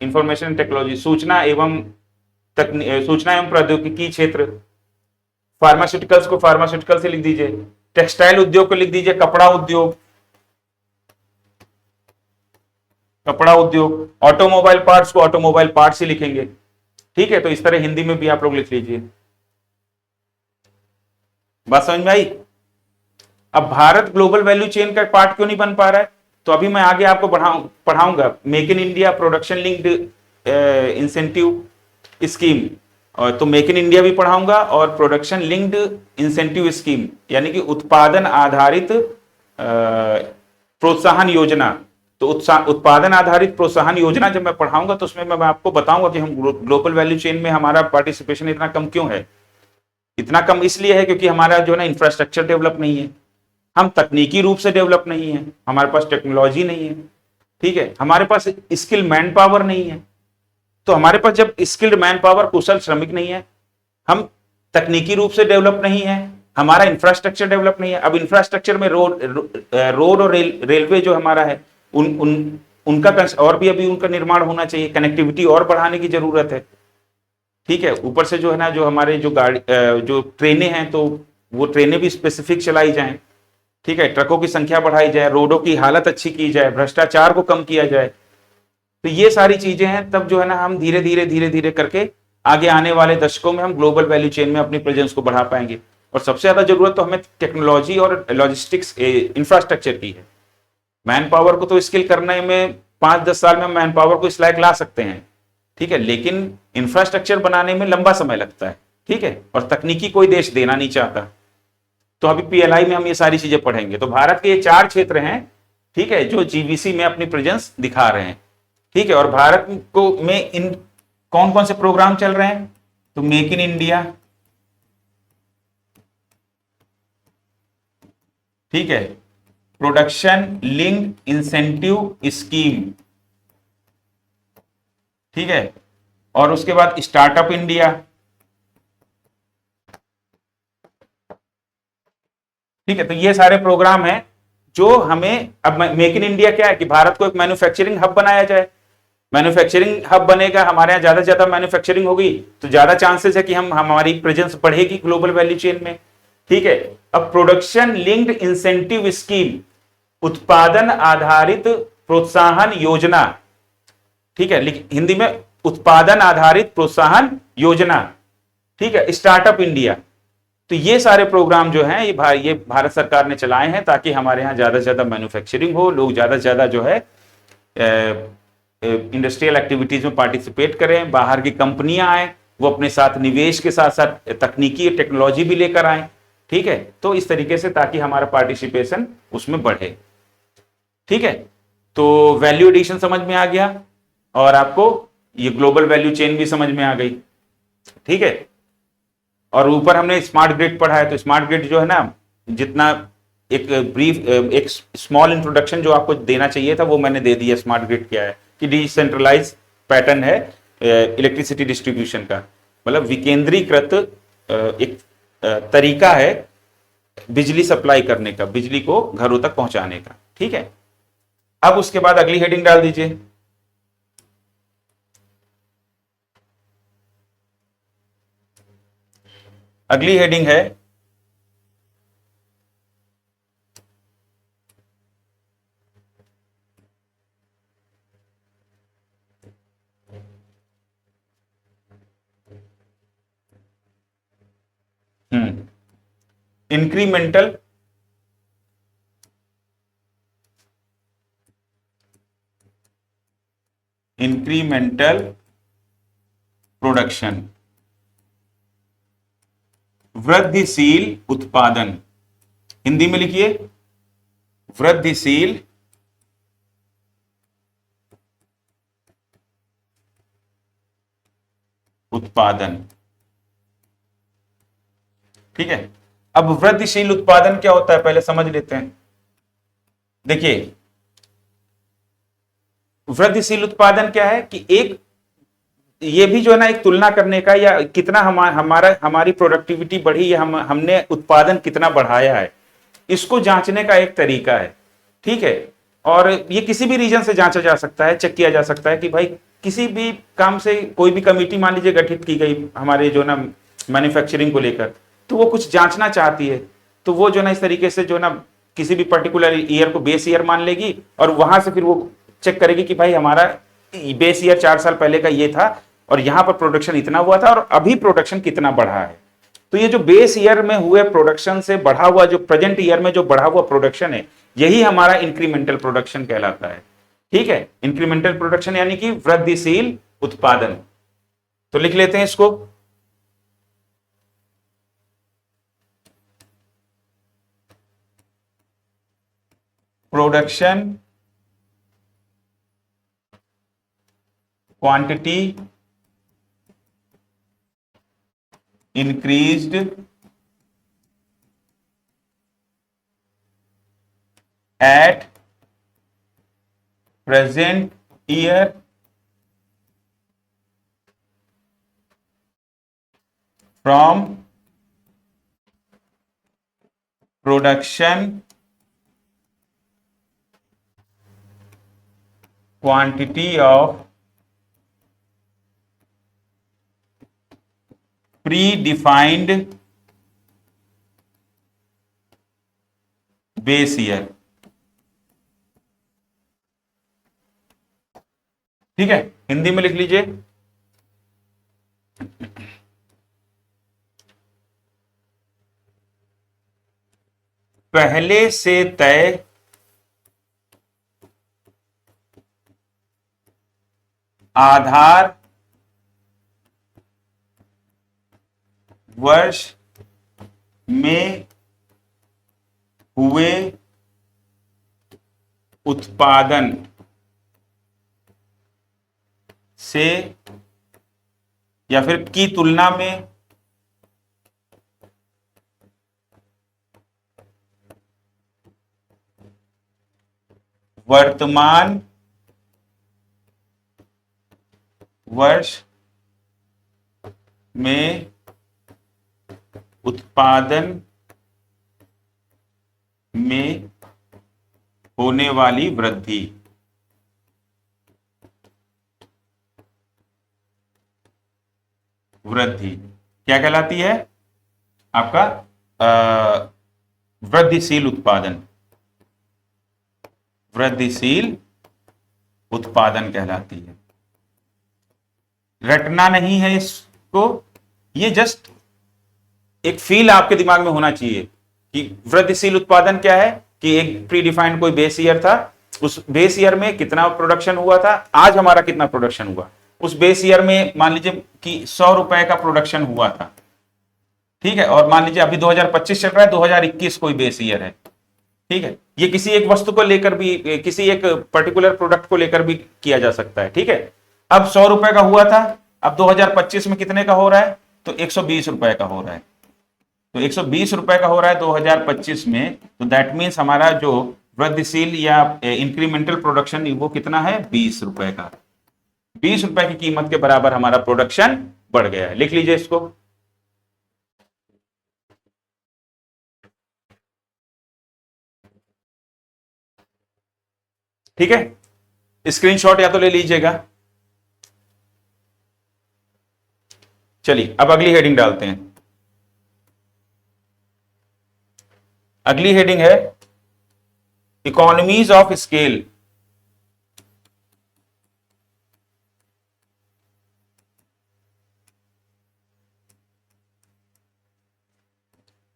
इंफॉर्मेशन टेक्नोलॉजी, सूचना एवं प्रौद्योगिकी क्षेत्र। फार्मास्यूटिकल्स को फार्मास्यूटिकल से लिख दीजिए, टेक्सटाइल उद्योग को लिख दीजिए कपड़ा उद्योग, ऑटोमोबाइल पार्ट्स को ऑटोमोबाइल पार्ट्स ही लिखेंगे, ठीक है। तो इस तरह हिंदी में भी आप लोग लिख लीजिए। बात समझ में आई? अब भारत ग्लोबल वैल्यू चेन का पार्ट क्यों नहीं बन पा रहा है, तो अभी मैं आगे आपको पढ़ाऊंगा make in India production linked incentive scheme, और तो मेक इन इंडिया भी पढ़ाऊंगा और प्रोडक्शन लिंक्ड इंसेंटिव स्कीम यानी कि उत्पादन आधारित प्रोत्साहन योजना। तो उत्पादन आधारित प्रोत्साहन योजना जब मैं पढ़ाऊंगा तो उसमें मैं आपको बताऊंगा कि हम ग्लोबल वैल्यू चेन में हमारा पार्टिसिपेशन इतना कम क्यों है। इतना कम इसलिए है क्योंकि हमारा जो है ना इंफ्रास्ट्रक्चर डेवलप नहीं है, हम तकनीकी रूप से डेवलप नहीं है, हमारे पास टेक्नोलॉजी नहीं है, ठीक है, हमारे पास स्किल्ड मैन पावर नहीं है। तो हमारे पास जब स्किल्ड मैन पावर कुशल श्रमिक नहीं है, हम तकनीकी रूप से डेवलप नहीं है, हमारा इंफ्रास्ट्रक्चर डेवलप नहीं है। अब इंफ्रास्ट्रक्चर में रोड और रेलवे जो हमारा है उनका और भी अभी उनका निर्माण होना चाहिए, कनेक्टिविटी और बढ़ाने की जरूरत है, ठीक है। ऊपर से जो है ना जो हमारे जो ट्रेनें हैं तो वो ट्रेनें भी स्पेसिफिक चलाई जाएं, ठीक है, ट्रकों की संख्या बढ़ाई जाए, रोडों की हालत अच्छी की जाए, भ्रष्टाचार को कम किया जाए। तो ये सारी चीजें हैं, तब जो है ना हम धीरे धीरे करके आगे आने वाले दशकों में हम ग्लोबल वैल्यू चेन में अपनी प्रेजेंस को बढ़ा पाएंगे। और सबसे ज्यादा जरूरत तो हमें टेक्नोलॉजी और लॉजिस्टिक्स इंफ्रास्ट्रक्चर की है। मैन पावर को तो स्किल करने में 5-10 साल में मैन पावर को इस लायक ला सकते हैं, ठीक है, लेकिन इंफ्रास्ट्रक्चर बनाने में लंबा समय लगता है, ठीक है, और तकनीकी कोई देश देना नहीं चाहता। तो अभी पीएलआई में हम ये सारी चीजें पढ़ेंगे। तो भारत के ये 4 क्षेत्र हैं, ठीक है, जो जीवीसी में अपनी प्रेजेंस दिखा रहे हैं, ठीक है। और भारत को में इन कौन कौन से प्रोग्राम चल रहे हैं, तो मेक इन इंडिया, ठीक है, प्रोडक्शन लिंक्ड इंसेंटिव स्कीम, ठीक है, और उसके बाद स्टार्टअप इंडिया, ठीक है। तो ये सारे प्रोग्राम हैं जो हमें, अब मेक इन इंडिया क्या है कि भारत को एक मैन्युफैक्चरिंग हब बनाया जाए। मैन्युफैक्चरिंग हब बनेगा, हमारे यहाँ ज्यादा से ज्यादा मैन्युफैक्चरिंग होगी तो ज्यादा चांसेस है कि हमारी प्रेजेंस बढ़ेगी ग्लोबल वैल्यू चेन में, ठीक है। अब प्रोडक्शन लिंक्ड इंसेंटिव स्कीम, उत्पादन आधारित प्रोत्साहन योजना, ठीक है, हिंदी में उत्पादन आधारित प्रोत्साहन योजना, ठीक है, स्टार्टअप इंडिया। तो ये सारे प्रोग्राम जो हैं ये भारत सरकार ने चलाए हैं ताकि हमारे यहाँ ज्यादा से ज्यादा मैन्युफैक्चरिंग हो, लोग ज्यादा से ज्यादा जो है इंडस्ट्रियल एक्टिविटीज में पार्टिसिपेट करें, बाहर की कंपनियां आए, वो अपने साथ निवेश के साथ साथ तकनीकी टेक्नोलॉजी भी लेकर आए, ठीक है। तो इस तरीके से ताकि हमारा पार्टिसिपेशन उसमें बढ़े, ठीक है। तो वैल्यू एडिशन समझ में आ गया और आपको ये ग्लोबल वैल्यू चेन भी समझ में आ गई, ठीक है। और ऊपर हमने स्मार्ट ग्रिड पढ़ा है, तो स्मार्ट ग्रिड जो है ना जितना एक ब्रीफ एक स्मॉल इंट्रोडक्शन जो आपको देना चाहिए था वो मैंने दे दिया। स्मार्ट ग्रिड क्या है कि डिसेंट्रलाइज पैटर्न है इलेक्ट्रिसिटी डिस्ट्रीब्यूशन का, मतलब विकेंद्रीकृत एक तरीका है बिजली सप्लाई करने का, बिजली को घरों तक पहुंचाने का। ठीक है, अब उसके बाद अगली हेडिंग डाल दीजिए। अगली हेडिंग है इंक्रीमेंटल प्रोडक्शन, वृद्धिशील उत्पादन। हिंदी में लिखिए वृद्धिशील उत्पादन। ठीक है, अब वृद्धिशील उत्पादन क्या होता है पहले समझ लेते हैं। देखिए वृद्धिशील उत्पादन क्या है कि एक ये भी जो है ना एक तुलना करने का, या कितना हमारी प्रोडक्टिविटी बढ़ी या हमने उत्पादन कितना बढ़ाया है, इसको जांचने का एक तरीका है। ठीक है, और ये किसी भी रीजन से जांचा जा सकता है, चेक किया जा सकता है कि भाई किसी भी काम से कोई भी कमेटी मान लीजिए गठित की गई हमारे जो ना मैन्युफैक्चरिंग को लेकर, तो वो कुछ जांचना चाहती है, तो वो जो ना इस तरीके से जो ना किसी भी पर्टिकुलर ईयर को बेस ईयर मान लेगी और वहां से फिर वो चेक करेगी कि भाई हमारा बेस ईयर 4 साल पहले का ये था और यहां पर प्रोडक्शन इतना हुआ था और अभी प्रोडक्शन कितना बढ़ा है। तो ये जो बेस ईयर में हुए प्रोडक्शन से बढ़ा हुआ, जो प्रेजेंट ईयर में जो बढ़ा हुआ प्रोडक्शन है, यही हमारा इंक्रीमेंटल प्रोडक्शन कहलाता है। ठीक है, इंक्रीमेंटल प्रोडक्शन यानी कि वृद्धिशील उत्पादन। तो लिख लेते हैं इसको, production quantity increased at present year from production quantity of predefined base year। ठीक है, हिंदी में लिख लीजिए, पहले से तय आधार वर्ष में हुए उत्पादन से या फिर की तुलना में वर्तमान वर्ष में उत्पादन में होने वाली वृद्धि। वृद्धि क्या कहलाती है? आपका वृद्धिशील उत्पादन। वृद्धिशील उत्पादन कहलाती है। रटना नहीं है इसको, ये जस्ट एक फील आपके दिमाग में होना चाहिए कि वृद्धिशील उत्पादन क्या है कि एक प्री डिफाइंड कोई बेस ईयर था, उस बेस ईयर में कितना प्रोडक्शन हुआ था, आज हमारा कितना प्रोडक्शन हुआ। उस बेस ईयर में मान लीजिए कि 100 रुपए का प्रोडक्शन हुआ था, ठीक है, और मान लीजिए अभी 2025 चल रहा है, 2021 कोई बेस ईयर है, ठीक है। ये किसी एक वस्तु को लेकर भी, किसी एक पर्टिकुलर प्रोडक्ट को लेकर भी किया जा सकता है, ठीक है। अब 100 रुपए का हुआ था, अब 2025 में कितने का हो रहा है? तो 120 रुपए का हो रहा है। तो 120 रुपए का हो रहा है 2025 में, तो दैट मीन्स हमारा जो वृद्धिशील या इंक्रीमेंटल प्रोडक्शन वो कितना है, 20 रुपए का। 20 रुपए की कीमत के बराबर हमारा प्रोडक्शन बढ़ गया है। लिख लीजिए इसको। ठीक है, स्क्रीनशॉट या तो ले लीजिएगा। चलिए अब अगली हेडिंग डालते हैं। अगली हेडिंग है इकोनॉमीज ऑफ स्केल।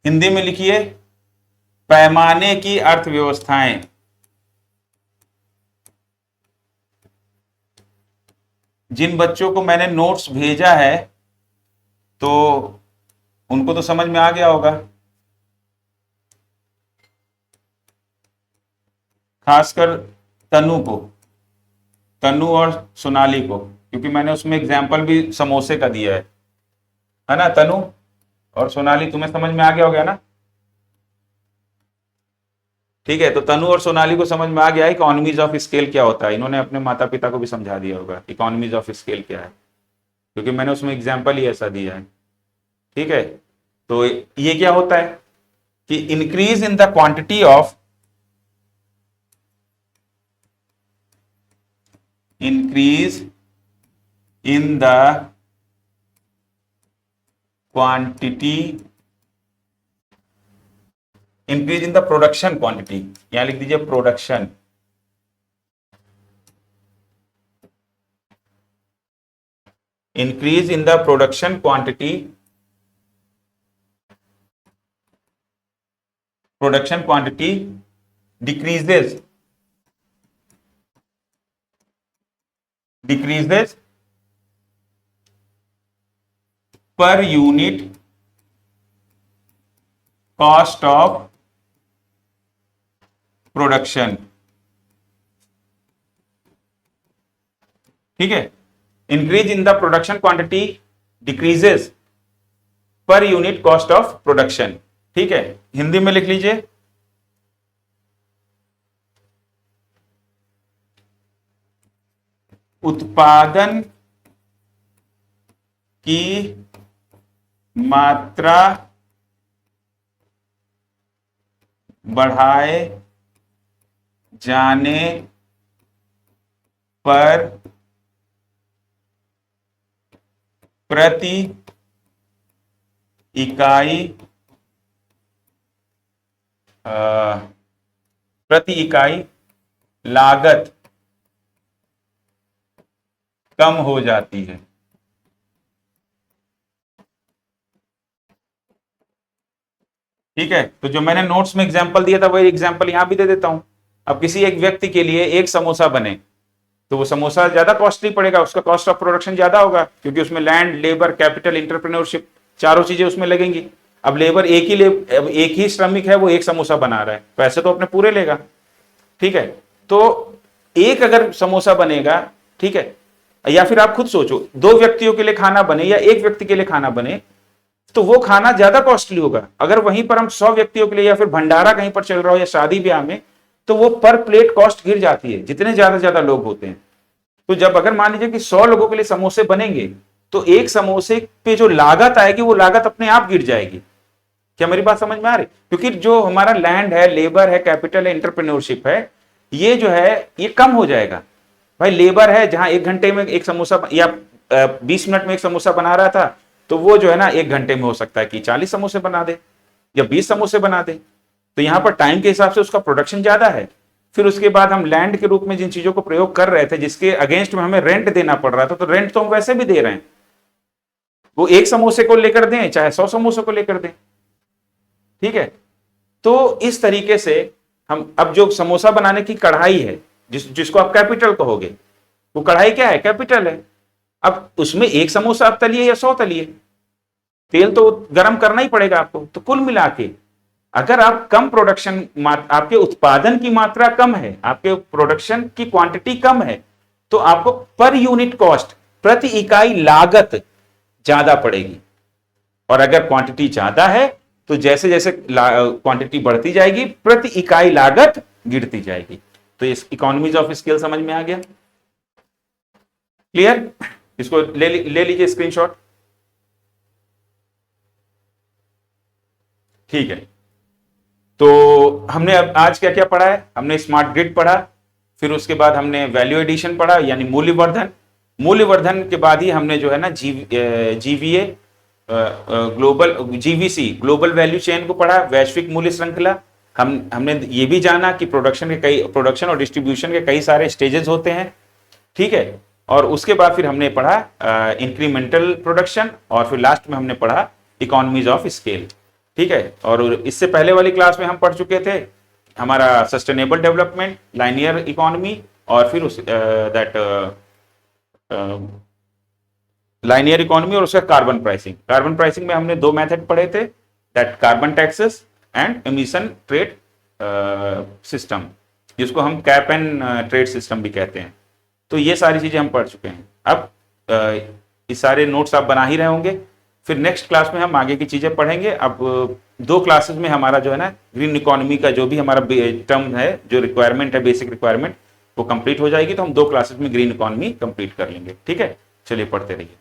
हिंदी में लिखिए पैमाने की अर्थव्यवस्थाएं। जिन बच्चों को मैंने नोट्स भेजा है तो उनको तो समझ में आ गया होगा, खासकर तनु को, तनु और सोनाली को, क्योंकि मैंने उसमें एग्जाम्पल भी समोसे का दिया है ना। तनु और सोनाली तुम्हें समझ में आ गया होगा ना। ठीक है, तो तनु और सोनाली को समझ में आ गया है इकोनॉमीज ऑफ स्केल क्या होता है। इन्होंने अपने माता पिता को भी समझा दिया होगा इकोनॉमीज ऑफ स्केल क्या है, क्योंकि मैंने उसमें एग्जाम्पल ही ऐसा दिया है। ठीक है, तो ये क्या होता है कि increase in the quantity of, increase in the quantity, increase in the production quantity, यहां लिख दीजिए production, increase in the production quantity, production quantity decreases, decreases per unit cost of production. ठीक है, increase in the production quantity decreases per unit cost of production. ठीक है, हिंदी में लिख लीजिए उत्पादन की मात्रा बढ़ाए जाने पर प्रति इकाई लागत कम हो जाती है। ठीक है, तो जो मैंने नोट्स में एग्जांपल दिया था वही एग्जांपल यहां भी दे देता हूं। अब किसी एक व्यक्ति के लिए एक समोसा बने तो वो समोसा ज्यादा कॉस्टली पड़ेगा, उसका कॉस्ट ऑफ प्रोडक्शन ज्यादा होगा, क्योंकि उसमें लैंड, लेबर, कैपिटल, एंटरप्रेन्योरशिप चारों चीजें उसमें लगेंगी। अब लेबर एक ही श्रमिक है, वो एक समोसा बना रहा है, पैसे तो अपने पूरे लेगा। ठीक है, तो एक अगर समोसा बनेगा, ठीक है, या फिर आप खुद सोचो 2 व्यक्तियों के लिए खाना बने या एक व्यक्ति के लिए खाना बने, तो वो खाना ज्यादा कॉस्टली होगा। अगर वहीं पर हम 100 व्यक्तियों के लिए या फिर भंडारा कहीं पर चल रहा हो या शादी ब्याह में, तो वो पर प्लेट कॉस्ट गिर जाती है जितने ज्यादा लोग होते हैं। तो जब अगर मान लीजिए कि 100 लोगों के लिए समोसे बनेंगे तो एक समोसे पे जो लागत आएगी वो लागत अपने आप गिर जाएगी। क्या मेरी बात समझ में आ रही? क्योंकि जो हमारा लैंड है, लेबर है, कैपिटल है, एंटरप्रेन्योरशिप है, ये जो है ये कम हो जाएगा। भाई लेबर है, जहां 1 घंटे में एक समोसा या 20 मिनट में एक समोसा बना रहा था, तो वो जो है ना 1 घंटे में हो सकता है कि 40 समोसे बना दे या 20 समोसे बना दे। तो यहां पर टाइम के हिसाब से उसका प्रोडक्शन ज्यादा है। फिर उसके बाद हम लैंड के रूप में जिन चीजों को प्रयोग कर रहे थे, जिसके अगेंस्ट में हमें रेंट देना पड़ रहा था, तो रेंट तो हम वैसे भी दे रहे हैं, वो एक समोसे को लेकर दें चाहे 100 समोसे को लेकर दें। ठीक है, तो इस तरीके से हम अब जो समोसा बनाने की कढ़ाई है, जिसको आप कैपिटल कहोगे, वो कढ़ाई क्या है? कैपिटल है। अब उसमें एक समोसा आप तलिए या 100 तलिए, तेल तो गर्म करना ही पड़ेगा आपको। तो कुल मिला के अगर आप कम प्रोडक्शन, आपके उत्पादन की मात्रा कम है, आपके प्रोडक्शन की क्वांटिटी कम है, तो आपको पर यूनिट कॉस्ट, प्रति इकाई लागत ज्यादा पड़ेगी। और अगर क्वांटिटी ज्यादा है तो जैसे जैसे क्वांटिटी बढ़ती जाएगी प्रति इकाई लागत गिरती जाएगी। तो इस इकोनॉमीज ऑफ स्केल समझ में आ गया? क्लियर? इसको ले लीजिए स्क्रीनशॉट। ठीक है, तो हमने अब आज क्या क्या पढ़ा है? हमने स्मार्ट ग्रिड पढ़ा, फिर उसके बाद हमने वैल्यू एडिशन पढ़ा यानी मूल्यवर्धन। मूल्यवर्धन के बाद ही हमने जो है ना GVA global GVC global value chain को पढ़ा, वैश्विक मूल्य श्रृंखला। हमने ये भी जाना कि प्रोडक्शन और डिस्ट्रीब्यूशन के कई सारे स्टेजेस होते हैं, ठीक है। और उसके बाद फिर हमने पढ़ा इंक्रीमेंटल प्रोडक्शन, और फिर लास्ट में हमने पढ़ा इकोनॉमीज ऑफ स्केल, ठीक है। और इससे पहले वाली क्लास में हम पढ़ चुके थे हमारा सस्टेनेबल डेवलपमेंट, लाइनियर इकोनॉमी, और फिर उस लाइनियर इकोनॉमी और उसका कार्बन प्राइसिंग। कार्बन प्राइसिंग में हमने दो मेथड पढ़े थे, that carbon taxes and emission trade system, जिसको हम कैप एंड ट्रेड सिस्टम भी कहते हैं। तो ये सारी चीजें हम पढ़ चुके हैं। अब ये सारे नोट्स आप बना ही रहे होंगे, फिर नेक्स्ट क्लास में हम आगे की चीजें पढ़ेंगे। अब दो क्लासेस में हमारा जो है ना ग्रीन इकोनॉमी का जो भी हमारा टर्म है, जो रिक्वायरमेंट है, बेसिक रिक्वायरमेंट, वो कंप्लीट हो जाएगी। तो हम दो क्लासेस में ग्रीन इकोनॉमी कंप्लीट कर लेंगे, ठीक है। चलिए पढ़ते रहिए।